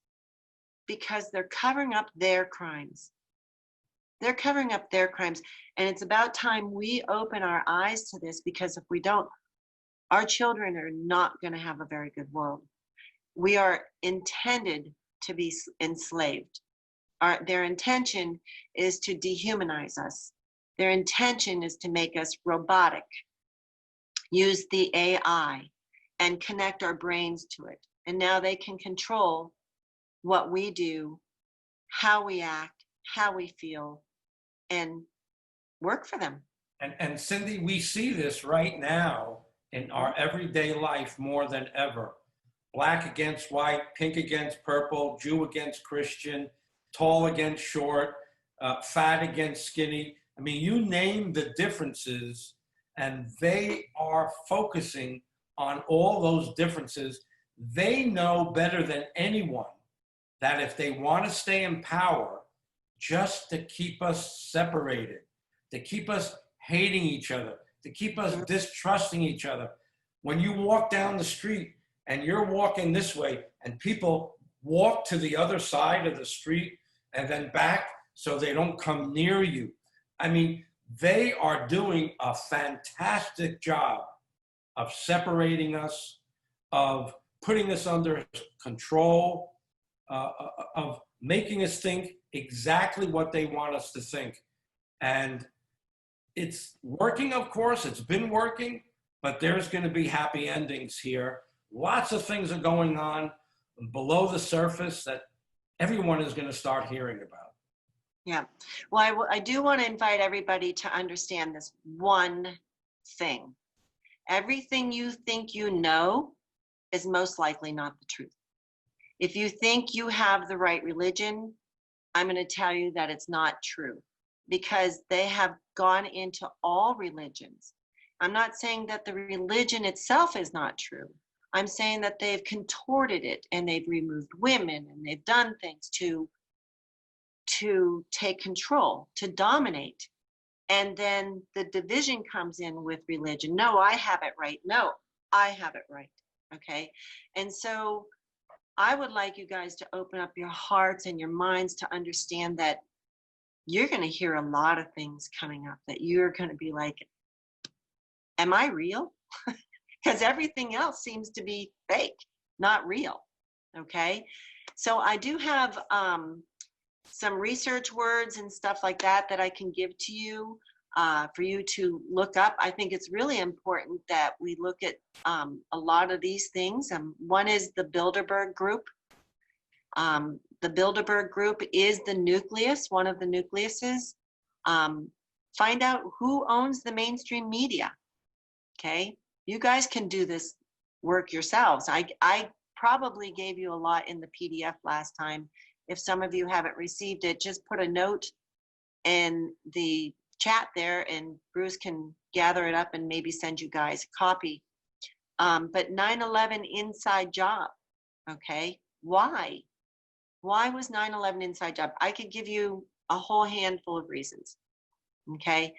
Because they're covering up their crimes. They're covering up their crimes. And it's about time we open our eyes to this, because if we don't, our children are not going to have a very good world. We are intended to be enslaved. Their intention is to dehumanize us. Their intention is to make us robotic, use the AI, and connect our brains to it. And now they can control what we do, how we act, how we feel, and work for them. And Cyndi, we see this right now in our everyday life more than ever. Black against white, pink against purple, Jew against Christian, tall against short, fat against skinny. I mean, you name the differences, and they are focusing on all those differences. They know better than anyone that if they want to stay in power, just to keep us separated, to keep us hating each other, to keep us distrusting each other. When you walk down the street and you're walking this way and people walk to the other side of the street and then back so they don't come near you. I mean, they are doing a fantastic job of separating us, of putting us under control, of making us think exactly what they want us to think. And it's working, of course, it's been working, but there's going to be happy endings here. Lots of things are going on below the surface that everyone is going to start hearing about. Yeah. Well, I do want to invite everybody to understand this one thing. Everything you think you know is most likely not the truth. If you think you have the right religion, I'm going to tell you that it's not true, because they have gone into all religions. I'm not saying that the religion itself is not true. I'm saying that they've contorted it and they've removed women and they've done things to take control, to dominate. And then the division comes in with religion. No, I have it right. No, I have it right. Okay. And so I would like you guys to open up your hearts and your minds to understand that you're going to hear a lot of things coming up that you're going to be like, am I real? Because everything else seems to be fake, not real. Okay. So I do have some research words and stuff like that that I can give to you for you to look up. I think it's really important that we look at a lot of these things. One is the Bilderberg group. The Bilderberg group is the nucleus, one of the nucleuses. Find out who owns the mainstream media. Okay, you guys can do this work yourselves. I probably gave you a lot in the PDF last time. If some of you haven't received it, just put a note in the chat there and Bruce can gather it up and maybe send you guys a copy. But 9/11 inside job, okay? Why? Why was 9/11 inside job? I could give you a whole handful of reasons, okay?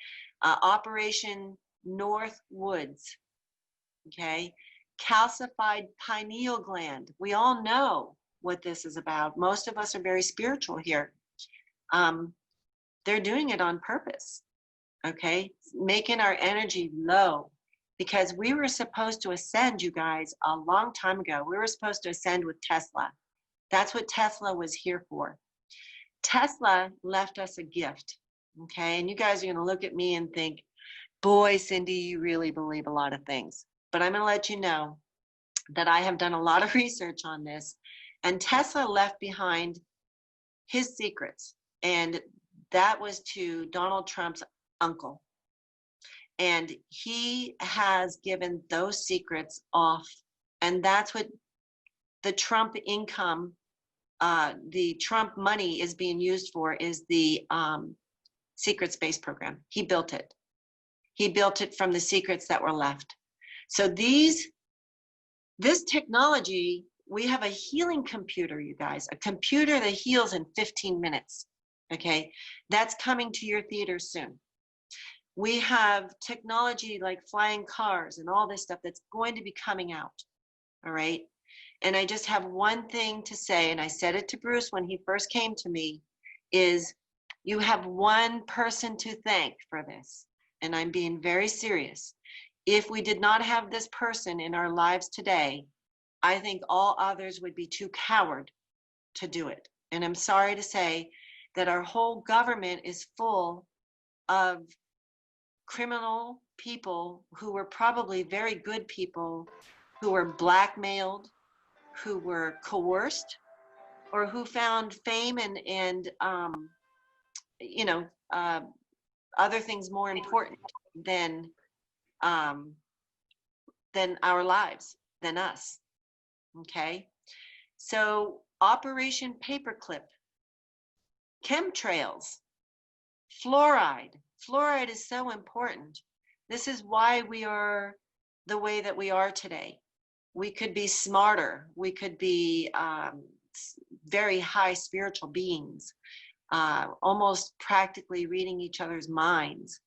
Operation North Woods, okay? Calcified pineal gland. We all know what this is about. Most of us are very spiritual here. They're doing it on purpose, okay? Making our energy low, because we were supposed to ascend, you guys, a long time ago. We were supposed to ascend with Tesla. That's what Tesla was here for. Tesla left us a gift, okay? And you guys are going to look at me and think, boy, Cyndi, you really believe a lot of things. But I'm going to let you know that I have done a lot of research on this. And Tesla left behind his secrets. And that was to Donald Trump's uncle. And he has given those secrets off. And that's what the Trump income, the Trump money is being used for, is the secret space program. He built it. He built it from the secrets that were left. So this technology, we have a healing computer, you guys, a computer that heals in 15 minutes, okay? That's coming to your theater soon. We have technology like flying cars and all this stuff that's going to be coming out, all right? And I just have one thing to say, and I said it to Bruce when he first came to me, is you have one person to thank for this, and I'm being very serious. If we did not have this person in our lives today, I think all others would be too coward to do it. And I'm sorry to say that our whole government is full of criminal people who were probably very good people, who were blackmailed, who were coerced, or who found fame and other things more important than our lives, than us. Okay, so Operation Paperclip, chemtrails, fluoride. Fluoride is so important. This is why we are the way that we are today. We could be smarter. We could be very high spiritual beings, almost practically reading each other's minds.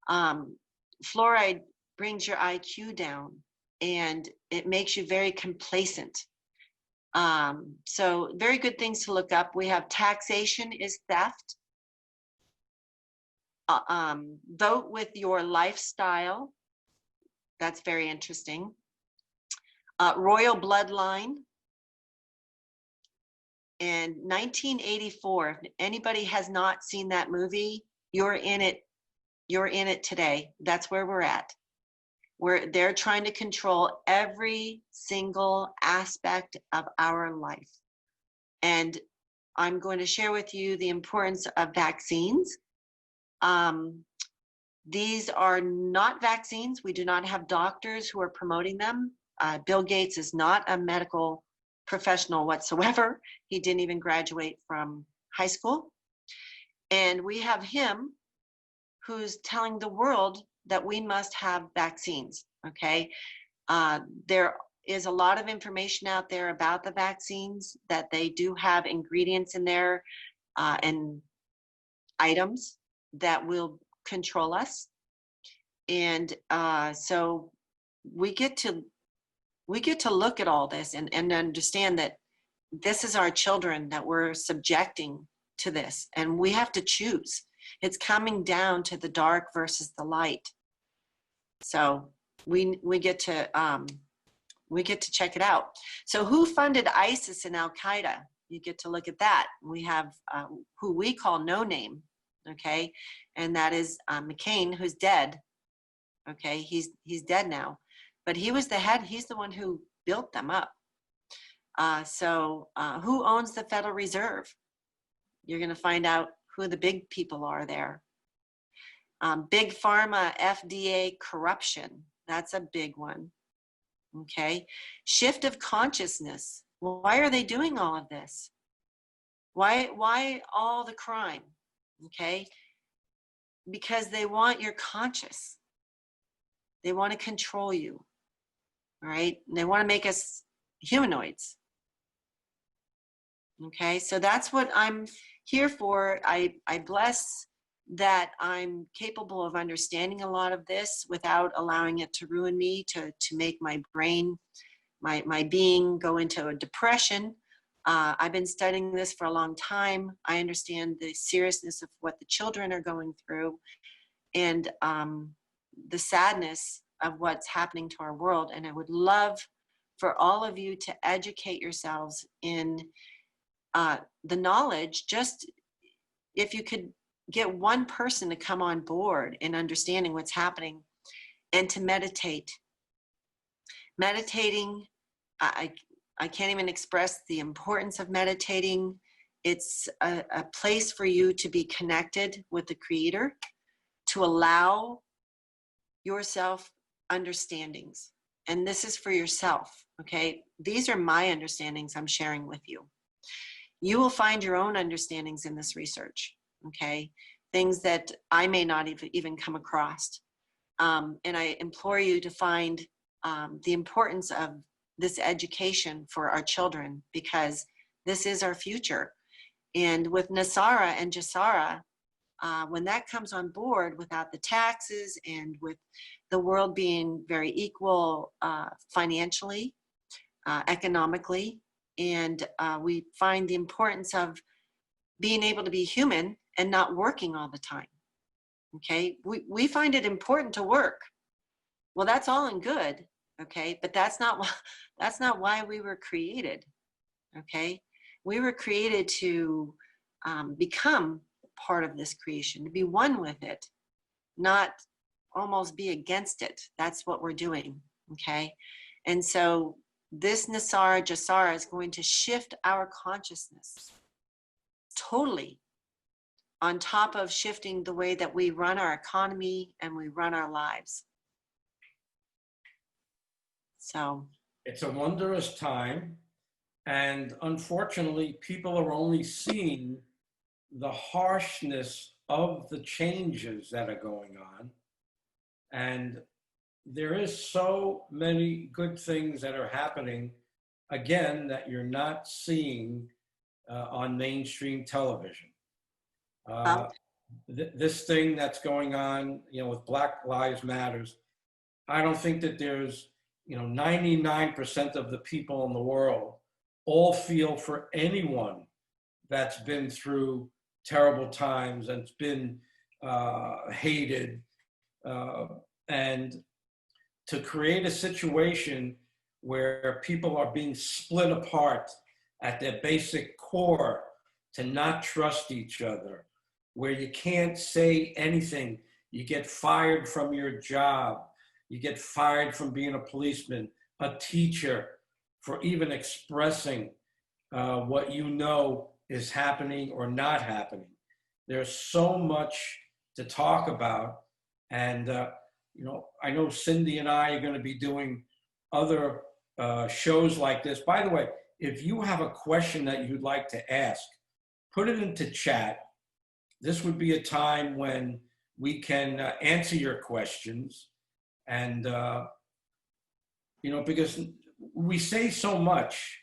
Fluoride brings your IQ down, and it makes you very complacent. So very good things to look up. We have taxation is theft. Vote with your lifestyle. That's very interesting. Royal bloodline. And 1984, if anybody has not seen that movie, you're in it today. That's where we're at. They're trying to control every single aspect of our life. And I'm going to share with you the importance of vaccines. These are not vaccines. We do not have doctors who are promoting them. Bill Gates is not a medical professional whatsoever. He didn't even graduate from high school. And we have him who's telling the world that we must have vaccines, okay? There is a lot of information out there about the vaccines, that they do have ingredients in there and items that will control us. And so we get to look at all this and understand that this is our children that we're subjecting to this, and we have to choose. It's coming down to the dark versus the light. So we get to check it out. So who funded ISIS and Al Qaeda? You get to look at that. We have who we call No Name, okay, and that is McCain, who's dead. Okay, he's dead now, but he was the head. He's the one who built them up. So who owns the Federal Reserve? You're going to find out who the big people are there. Big Pharma, FDA corruption. That's a big one. Okay. Shift of consciousness. Why are they doing all of this? Why all the crime? Okay. Because they want your conscious. They want to control you. All right. And they want to make us humanoids. Okay. So that's what I'm here for. I bless that I'm capable of understanding a lot of this without allowing it to ruin me, to make my brain, my being go into a depression. I've been studying this for a long time. I understand the seriousness of what the children are going through, and the sadness of what's happening to our world. And I would love for all of you to educate yourselves in the knowledge. Just if you could get one person to come on board in understanding what's happening, and to meditate. Meditating, I can't even express the importance of meditating. It's a place for you to be connected with the Creator, to allow yourself understandings. And this is for yourself, okay? These are my understandings I'm sharing with you. You will find your own understandings in this research, okay? Things that I may not even come across. And I implore you to find the importance of this education for our children, because this is our future. And with Nasara and Jasara, when that comes on board, without the taxes and with the world being very equal financially, economically, and we find the importance of being able to be human and not working all the time. Okay, we find it important to work. Well, that's all and good. Okay, but that's not why we were created. Okay, we were created to become part of this creation, to be one with it, not almost be against it. That's what we're doing. Okay, and so this Nasara Jasara is going to shift our consciousness totally, on top of shifting the way that we run our economy and we run our lives. So it's a wondrous time, and unfortunately people are only seeing the harshness of the changes that are going on, And there is so many good things that are happening, again, that you're not seeing on mainstream television. This thing that's going on, with Black Lives Matters, I don't think that there's, 99% of the people in the world all feel for anyone that's been through terrible times and been hated. And to create a situation where people are being split apart at their basic core, to not trust each other, where you can't say anything, you get fired from your job, you get fired from being a policeman, a teacher, for even expressing what is happening or not happening. There's so much to talk about. And, I know Cyndi and I are going to be doing other shows like this. By the way, if you have a question that you'd like to ask, put it into chat. This would be a time when we can answer your questions. And, because we say so much.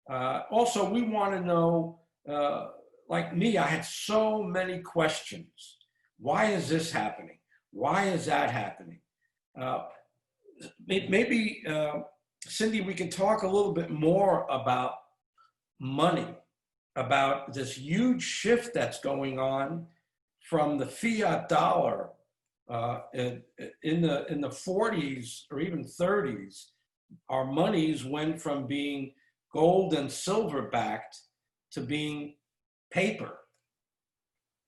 Also, we want to know, like me, I had so many questions. Why is this happening? Why is that happening? Maybe, Cyndi, we can talk a little bit more about money, about this huge shift that's going on from the fiat dollar in the 40s or even 30s. Our monies went from being gold and silver backed to being paper,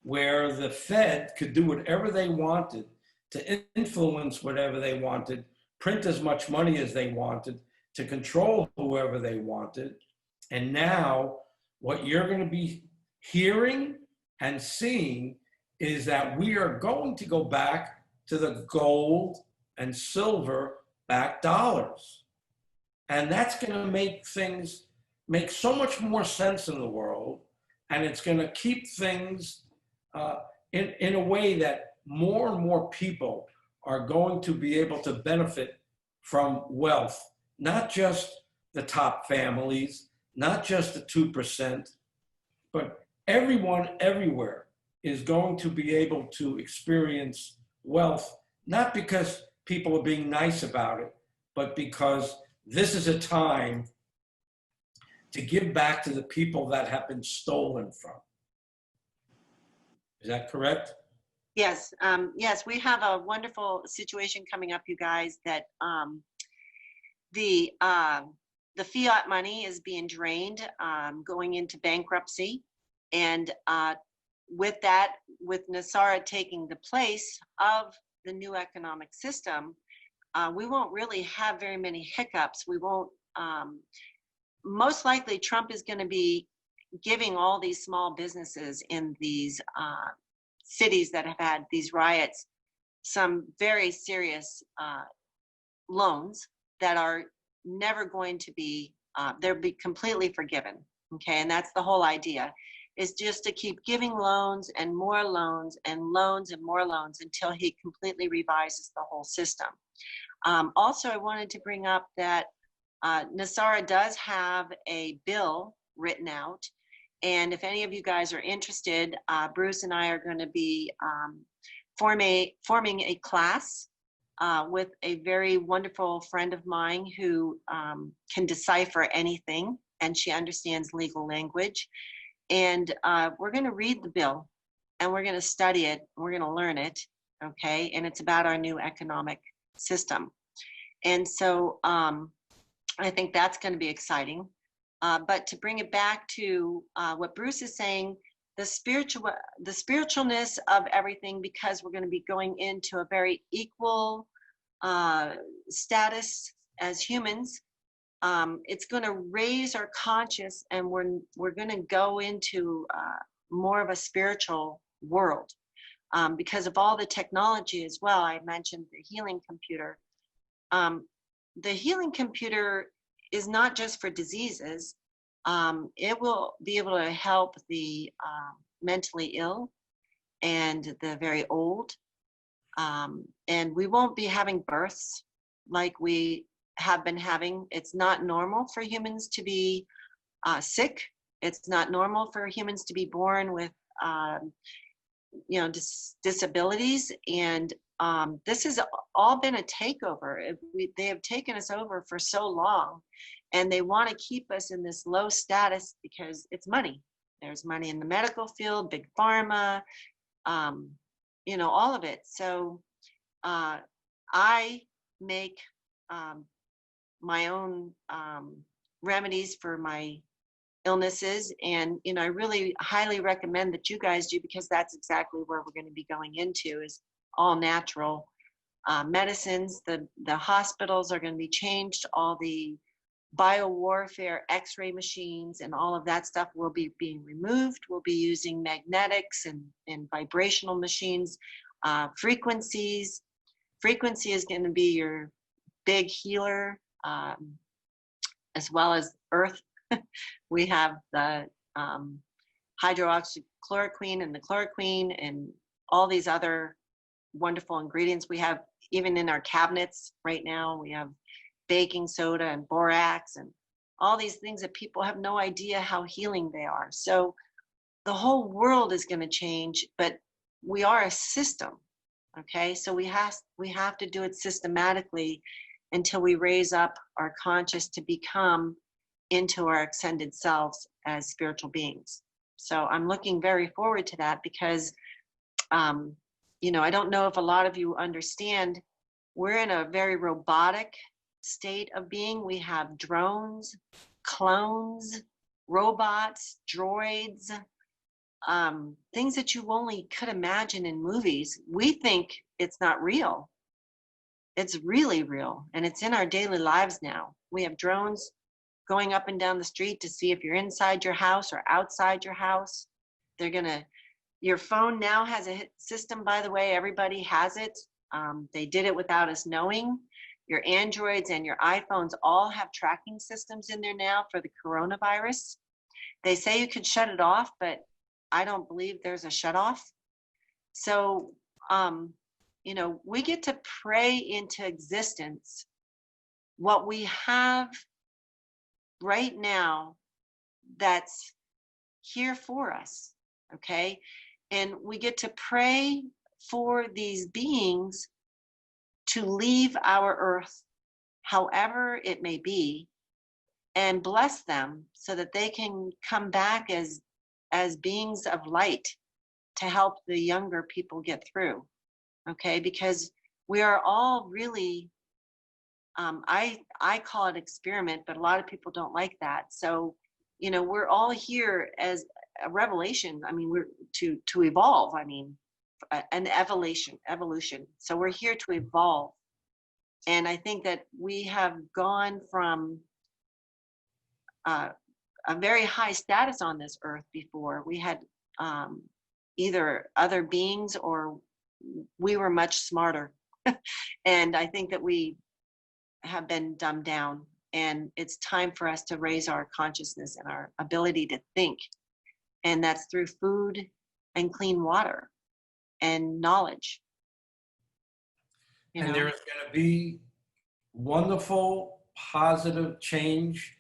where the Fed could do whatever they wanted to influence whatever they wanted, print as much money as they wanted, to control whoever they wanted. And now what you're going to be hearing and seeing is that we are going to go back to the gold and silver backed dollars. And that's going to make things make so much more sense in the world. And it's going to keep things in a way that more and more people are going to be able to benefit from wealth, not just the top families, not just the 2%, but everyone everywhere is going to be able to experience wealth, not because people are being nice about it, but because this is a time to give back to the people that have been stolen from. Is that correct? Yes, yes, we have a wonderful situation coming up, you guys, that the fiat money is being drained, going into bankruptcy. And with that, with NESARA taking the place of the new economic system, we won't really have very many hiccups. We won't, most likely Trump is going to be giving all these small businesses in these cities that have had these riots some very serious loans that are never going to be, they'll be completely forgiven, okay? And that's the whole idea, is just to keep giving loans and more loans and loans and more loans until he completely revises the whole system. Also, I wanted to bring up that NESARA does have a bill written out. And if any of you guys are interested, Bruce and I are going to be forming a class with a very wonderful friend of mine who can decipher anything, and she understands legal language. And we're going to read the bill, and we're going to study it, and we're going to learn it, okay? And it's about our new economic system. And so I think that's going to be exciting. But to bring it back to what Bruce is saying, the spiritualness of everything, because we're going to be going into a very equal status as humans. It's going to raise our conscious, and we're going to go into more of a spiritual world because of all the technology as well. I mentioned the healing computer. The healing computer is not just for diseases. It will be able to help the mentally ill and the very old. And we won't be having births like we have been having. It's not normal for humans to be sick. It's not normal for humans to be born with, disabilities. And this has all been a takeover. They have taken us over for so long, and they want to keep us in this low status because it's money. There's money in the medical field, big pharma, all of it. So I make my own remedies for my illnesses, and I really highly recommend that you guys do, because that's exactly where we're going to be going into, is all natural medicines. The hospitals are going to be changed. All the biowarfare x-ray machines and all of that stuff will be being removed. We'll be using magnetics and vibrational machines, frequencies. Frequency is going to be your big healer, as well as earth. We have the hydroxychloroquine and the chloroquine and all these other wonderful ingredients we have even in our cabinets right now. We have baking soda and borax and all these things that people have no idea how healing they are. So the whole world is going to change, but we are a system. Okay, so we have to do it systematically until we raise up our conscious to become into our ascended selves as spiritual beings. So I'm looking very forward to that, because I don't know if a lot of you understand, we're in a very robotic state of being. We have drones, clones, robots, droids, things that you only could imagine in movies. We think it's not real. It's really real, and it's in our daily lives now. We have drones going up and down the street to see if you're inside your house or outside your house. Your phone now has a system, by the way, everybody has it. They did it without us knowing. Your Androids and your iPhones all have tracking systems in there now for the coronavirus. They say you can shut it off, but I don't believe there's a shut off. So, we get to pray into existence what we have right now that's here for us, okay? And we get to pray for these beings to leave our earth, however it may be, and bless them so that they can come back as beings of light to help the younger people get through, okay? Because we are all really, I call it experiment, but a lot of people don't like that. So, we're all here as a revelation. I mean, we're to evolve. I mean, an evolution. So we're here to evolve. And I think that we have gone from a very high status on this earth before. We had either other beings or we were much smarter. And I think that we have been dumbed down, and it's time for us to raise our consciousness and our ability to think. And that's through food and clean water and knowledge. And there's going to be wonderful, positive change.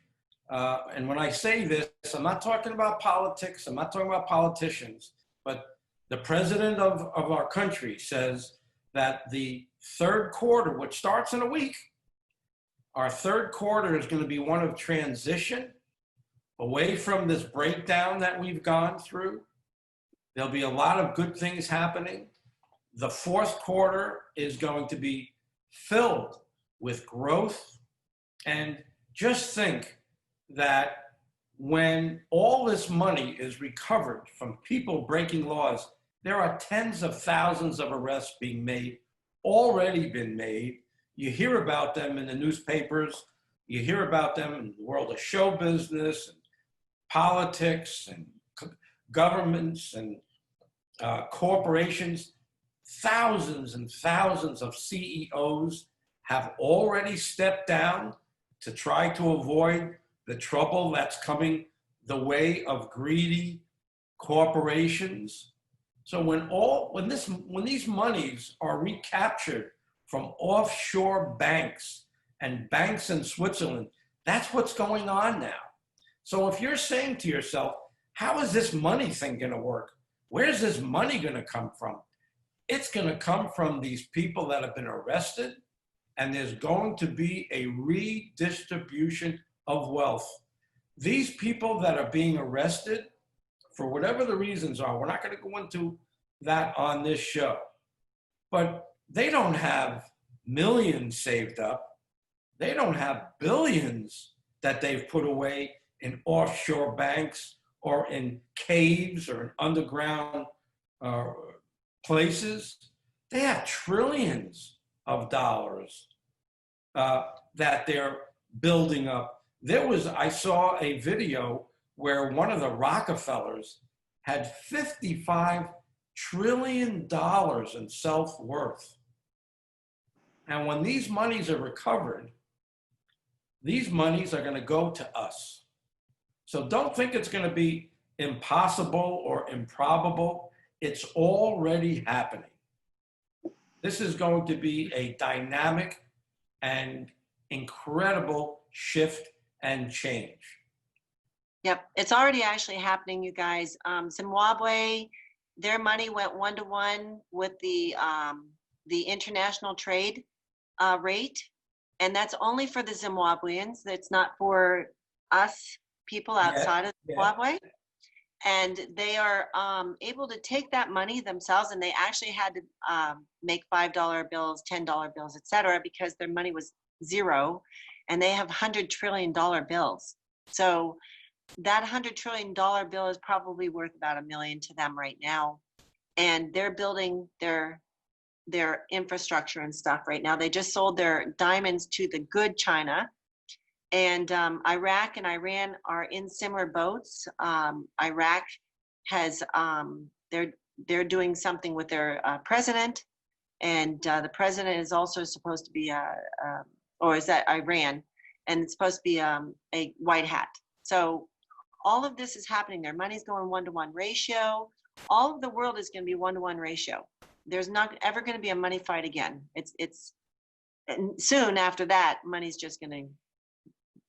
And when I say this, I'm not talking about politics. I'm not talking about politicians. But the president of our country says that the third quarter, which starts in a week, our third quarter is going to be one of transition away from this breakdown that we've gone through. There'll be a lot of good things happening. The fourth quarter is going to be filled with growth. And just think that when all this money is recovered from people breaking laws, there are tens of thousands of arrests being made, already been made. You hear about them in the newspapers. You hear about them in the world of show business, and politics, and governments, and corporations. Thousands and thousands of CEOs have already stepped down to try to avoid the trouble that's coming the way of greedy corporations. So when these monies are recaptured from offshore banks and banks in Switzerland, that's what's going on now. So if you're saying to yourself, how is this money thing going to work? Where's this money going to come from? It's going to come from these people that have been arrested, and there's going to be a redistribution of wealth. These people that are being arrested, for whatever the reasons are, we're not going to go into that on this show, but they don't have millions saved up. They don't have billions that they've put away in offshore banks or in caves or in underground places. They have trillions of dollars that they're building up. I saw a video where one of the Rockefellers had $55 trillion in self-worth. And when these monies are recovered, these monies are going to go to us. So don't think it's going to be impossible or improbable. It's already happening. This is going to be a dynamic and incredible shift and change. Yep, it's already actually happening, you guys. Zimbabwe, their money went 1-to-1 with the international trade rate, and that's only for the Zimbabweans. That's not for us people outside of Zimbabwe. Yeah. And they are able to take that money themselves, and they actually had to make $5 bills, $10 bills, etc., because their money was zero, and they have $100 trillion bills. So that $100 trillion bill is probably worth about $1 million to them right now, and they're building their infrastructure and stuff right now. They just sold their diamonds to the good China, and Iraq and Iran are in similar boats. Iraq has they're doing something with their president, and the president is also supposed to be or is that Iran, and it's supposed to be a white hat. So all of this is happening. Their money's going 1-to-1 ratio. All of the world is going to be 1-to-1 ratio. There's not ever going to be a money fight again. And soon after that, money's just going to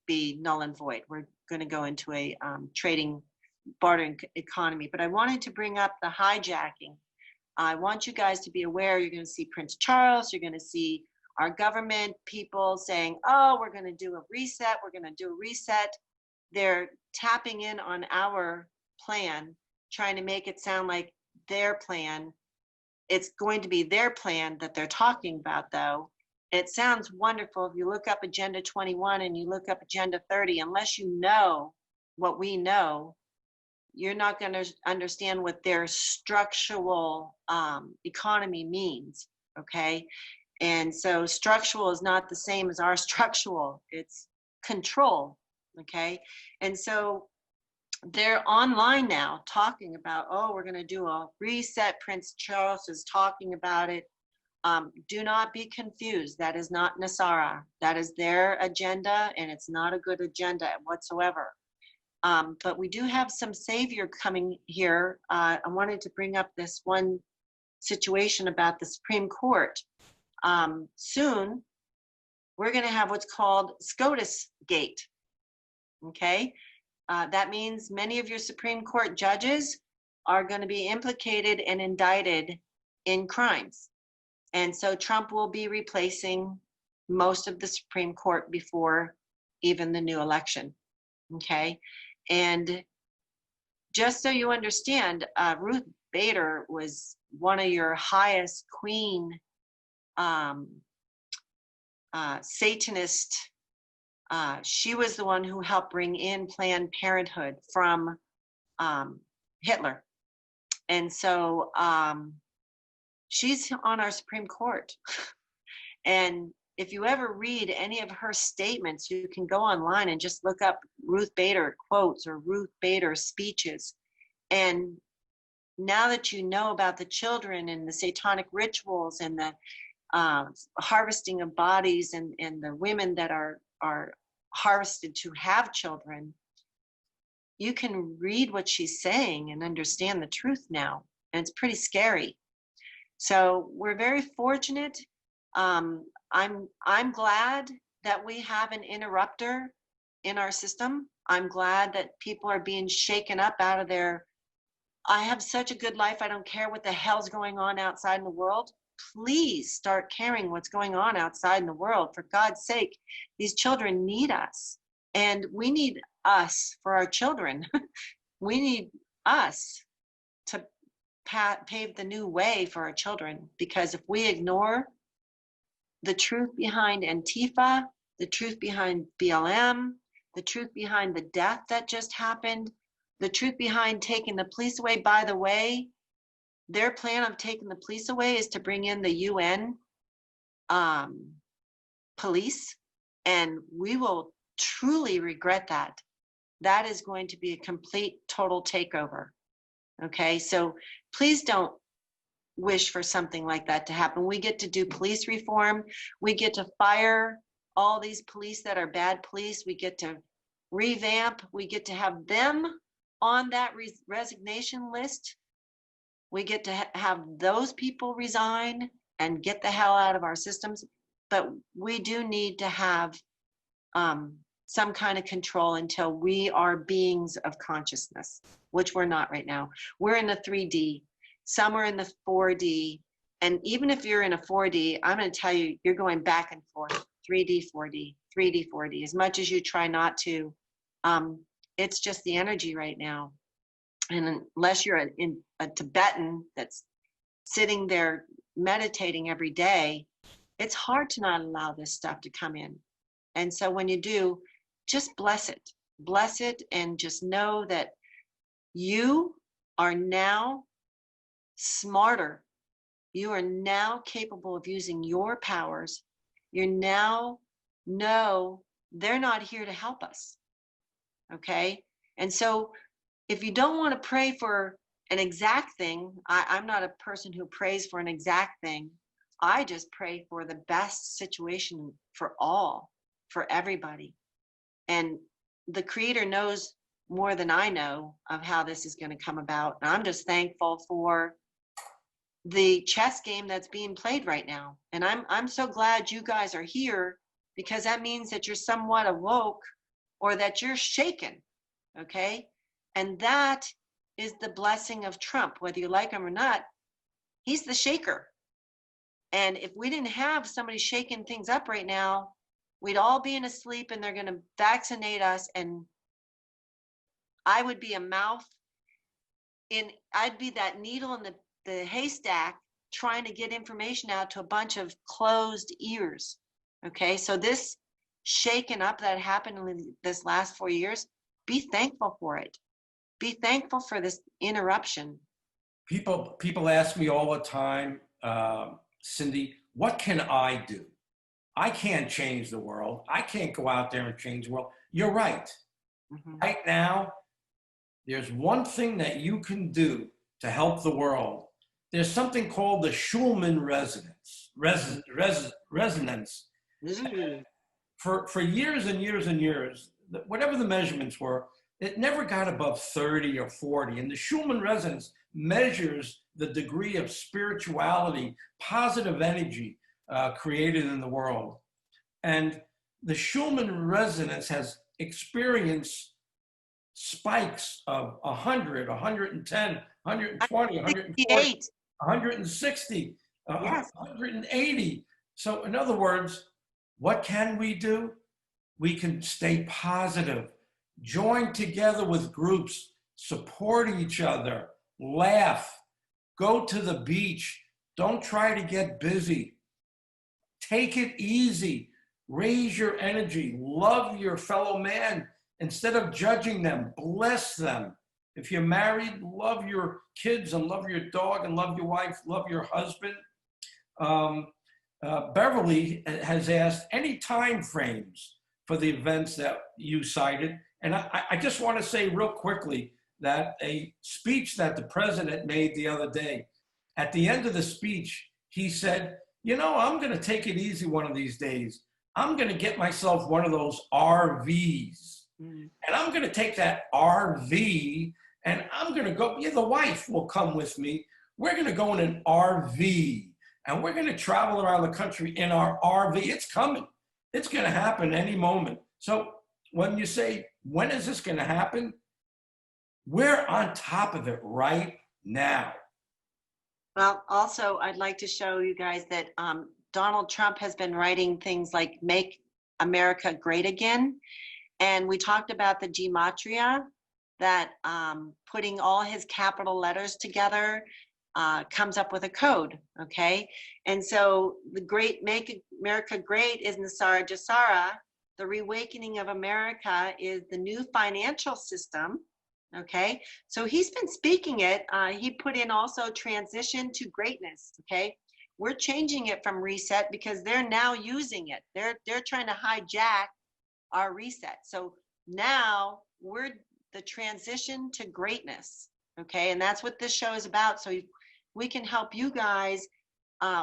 be null and void. We're going to go into a trading, bartering economy. But I wanted to bring up the hijacking. I want you guys to be aware. You're going to see Prince Charles. You're going to see our government people saying, oh, we're going to do a reset. We're going to do a reset. They're tapping in on our plan, trying to make it sound like their plan. It's going to be their plan that they're talking about, though. It sounds wonderful. If you look up Agenda 21 and you look up Agenda 30, unless you know what we know, you're not going to understand what their structural economy means, okay? And so structural is not the same as our structural. It's control, okay? And so they're online now talking about, oh, we're going to do a reset. Prince Charles is talking about it. Do not be confused. That is not Nasara. That is their agenda, and it's not a good agenda whatsoever. But we do have some savior coming here. I wanted to bring up this one situation about the Supreme Court. Soon, we're going to have what's called SCOTUS Gate. Okay? That means many of your Supreme Court judges are going to be implicated and indicted in crimes. And so Trump will be replacing most of the Supreme Court before even the new election. Okay? And just so you understand, Ruth Bader was one of your highest queen Satanist. She was the one who helped bring in Planned Parenthood from Hitler. And so she's on our Supreme Court. And if you ever read any of her statements, you can go online and just look up Ruth Bader quotes or Ruth Bader speeches. And now that you know about the children and the satanic rituals and the harvesting of bodies and the women that are harvested to have children, you can read what she's saying and understand the truth now. and it's pretty scary. So we're very fortunate. I'm glad that we have an interrupter in our system. I'm glad that people are being shaken up out of their, I have such a good life, I don't care what the hell's going on outside in the world. Please start caring what's going on outside in the world. For God's sake, these children need us, and we need us for our children. We need us to pave the new way for our children, because if we ignore the truth behind Antifa, the truth behind BLM, the truth behind the death that just happened, the truth behind taking the police away. By the way, their plan of taking the police away is to bring in the UN police, and we will truly regret that. That is going to be a complete, total takeover. Okay, so please don't wish for something like that to happen. We get to do police reform. We get to fire all these police that are bad police. We get to revamp. We get to have them on that resignation list. We get to have those people resign and get the hell out of our systems. But we do need to have some kind of control until we are beings of consciousness, which we're not right now. We're in the 3D. Some are in the 4D. And even if you're in a 4D, I'm going to tell you, you're going back and forth, 3D, 4D, 3D, 4D. As much as you try not to, it's just the energy right now. And unless you're a Tibetan that's sitting there meditating every day, it's hard to not allow this stuff to come in. And so when you do, just bless it, and just know that you are now smarter. You are now capable of using your powers. You now know they're not here to help us. Okay? And so if you don't want to pray for an exact thing, I'm not a person who prays for an exact thing. I just pray for the best situation for all, for everybody. And the Creator knows more than I know of how this is going to come about. And I'm just thankful for the chess game that's being played right now. And I'm so glad you guys are here, because that means that you're somewhat awoke, or that you're shaken. Okay? And that is the blessing of Trump, whether you like him or not. He's the shaker. And if we didn't have somebody shaking things up right now, we'd all be in a sleep, and they're going to vaccinate us, and I would be a mouth in, I'd be that needle in the haystack trying to get information out to a bunch of closed ears. Okay, so this shaking up that happened in this last 4 years, be thankful for it. Be thankful for this interruption. People ask me all the time, Cyndi, what can I do? I can't change the world. I can't go out there and change the world. You're right. Mm-hmm. Right now, there's one thing that you can do to help the world. There's something called the Schulman resonance. Mm-hmm. For years and years and years, whatever the measurements were, it never got above 30 or 40. And the Schulman resonance measures the degree of spirituality, positive energy created in the world. And the Schulman resonance has experienced spikes of 100, 110, 120, 140, 160, Yes. 180. So in other words, what can we do? We can stay positive, join together with groups, support each other, laugh, go to the beach. Don't try to get busy. Take it easy. Raise your energy. Love your fellow man. Instead of judging them, bless them. If you're married, love your kids and love your dog and love your wife, love your husband. Beverly has asked any time frames for the events that you cited. And I just want to say real quickly that a speech that the president made the other day, at the end of the speech, he said, you know, I'm going to take it easy one of these days. I'm going to get myself one of those RVs. And I'm going to take that RV and I'm going to go, yeah, the wife will come with me. We're going to go in an RV, and we're going to travel around the country in our RV. It's coming. It's going to happen any moment. So when you say, when is this going to happen? We're on top of it right now. Well, also, I'd like to show you guys that Donald Trump has been writing things like "Make America Great Again," and we talked about the gematria, that putting all his capital letters together comes up with a code, okay? And so the great Make America Great is Nasara Jasara. The reawakening of America is the new financial system, okay? So he's been speaking it. He put in also Transition to Greatness, okay? We're changing it from reset because they're now using it. They're trying to hijack our reset. So now we're the transition to greatness, okay? And that's what this show is about. So we can help you guys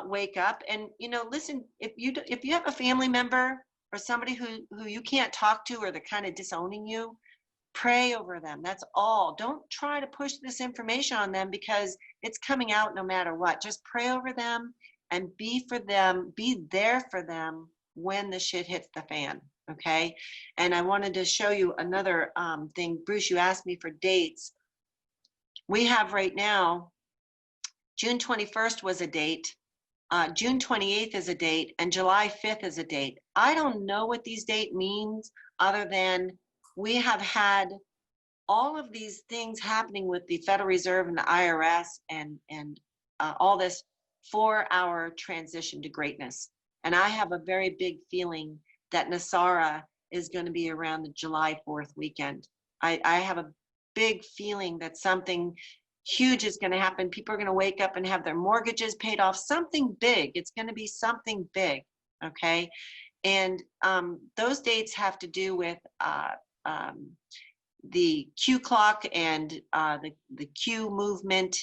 wake up. And, you know, listen, if you have a family member or somebody who you can't talk to, or they're kind of disowning you, pray over them. That's all. Don't try to push this information on them because it's coming out no matter what. Just pray over them and be for them, be there for them when the shit hits the fan, okay? And I wanted to show you another thing. Bruce, you asked me for dates. We have right now, June 21st was a date, June 28th is a date, and July 5th is a date. I don't know what these dates means other than we have had all of these things happening with the Federal Reserve and the IRS and all this for our transition to greatness. And I have a very big feeling that Nasara is going to be around the July 4th weekend. I have a big feeling that something huge is going to happen. People are going to wake up and have their mortgages paid off. Something big. It's going to be something big, okay? And those dates have to do with the Q clock and the Q movement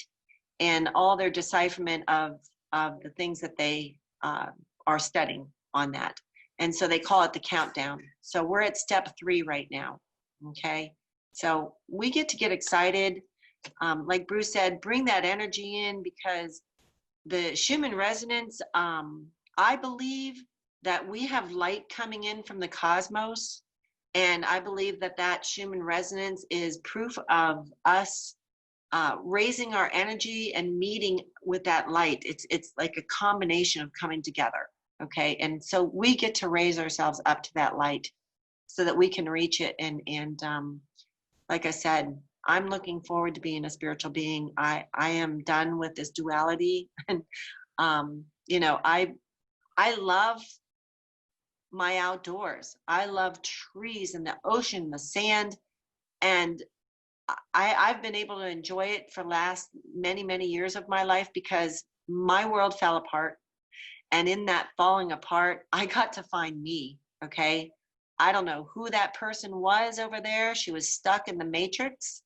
and all their decipherment of the things that they are studying on that. And so they call it the countdown. So we're at step 3 right now, okay? So we get to get excited. Like Bruce said, bring that energy in, because the Schumann resonance, I believe that we have light coming in from the cosmos. And I believe that that Schumann resonance is proof of us raising our energy and meeting with that light. It's like a combination of coming together, okay? And so we get to raise ourselves up to that light so that we can reach it. And like I said, I'm looking forward to being a spiritual being. I am done with this duality. And, you know, I love my outdoors. I love trees and the ocean, the sand. And I've been able to enjoy it for the last many, many years of my life because my world fell apart. And in that falling apart, I got to find me, okay? I don't know who that person was over there. She was stuck in the matrix.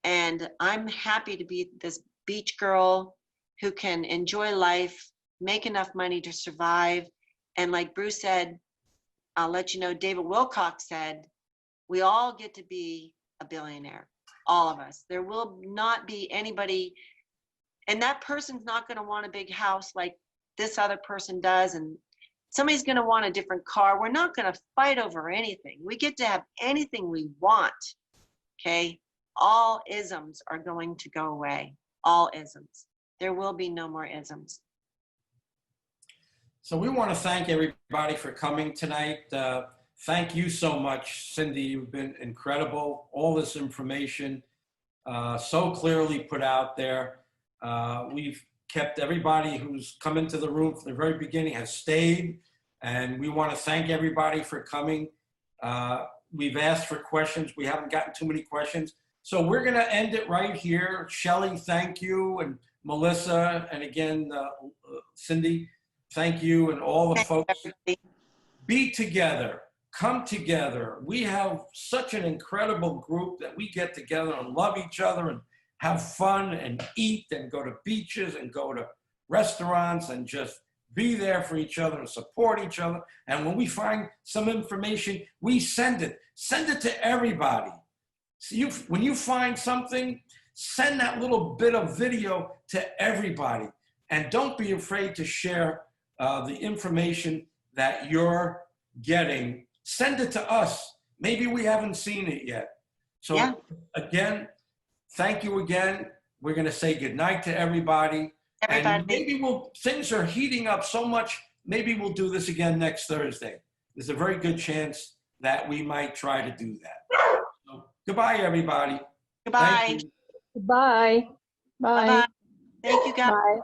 And I'm happy to be this beach girl who can enjoy life, make enough money to survive. And like Bruce said, I'll let you know, David Wilcock said, we all get to be a billionaire, all of us. There will not be anybody, and that person's not going to want a big house like this other person does, and somebody's going to want a different car. We're not going to fight over anything. We get to have anything we want, okay? All isms are going to go away, all isms. There will be no more isms. So we want to thank everybody for coming tonight. Thank you so much, Cyndi. You've been incredible. All this information so clearly put out there. We've kept everybody who's come into the room from the very beginning has stayed, and we want to thank everybody for coming. We've asked for questions. We haven't gotten too many questions. So we're going to end it right here. Shelly, thank you, and Melissa, and again, Cyndi, thank you, and all the folks. Be together. Come together. We have such an incredible group that we get together and love each other and have fun and eat and go to beaches and go to restaurants and just be there for each other and support each other. And when we find some information, we send it. Send it to everybody. So when you find something, Send that little bit of video to everybody. And don't be afraid to share the information that you're getting. Send it to us. Maybe we haven't seen it yet. So Yeah. again, thank you again. We're going to say goodnight to everybody. And Everybody. maybe things are heating up so much, maybe we'll do this again next Thursday. There's a very good chance that we might try to do that. So, goodbye, everybody. Goodbye. Thank you. Goodbye. Bye. Bye-bye. Thank you, guys. Bye.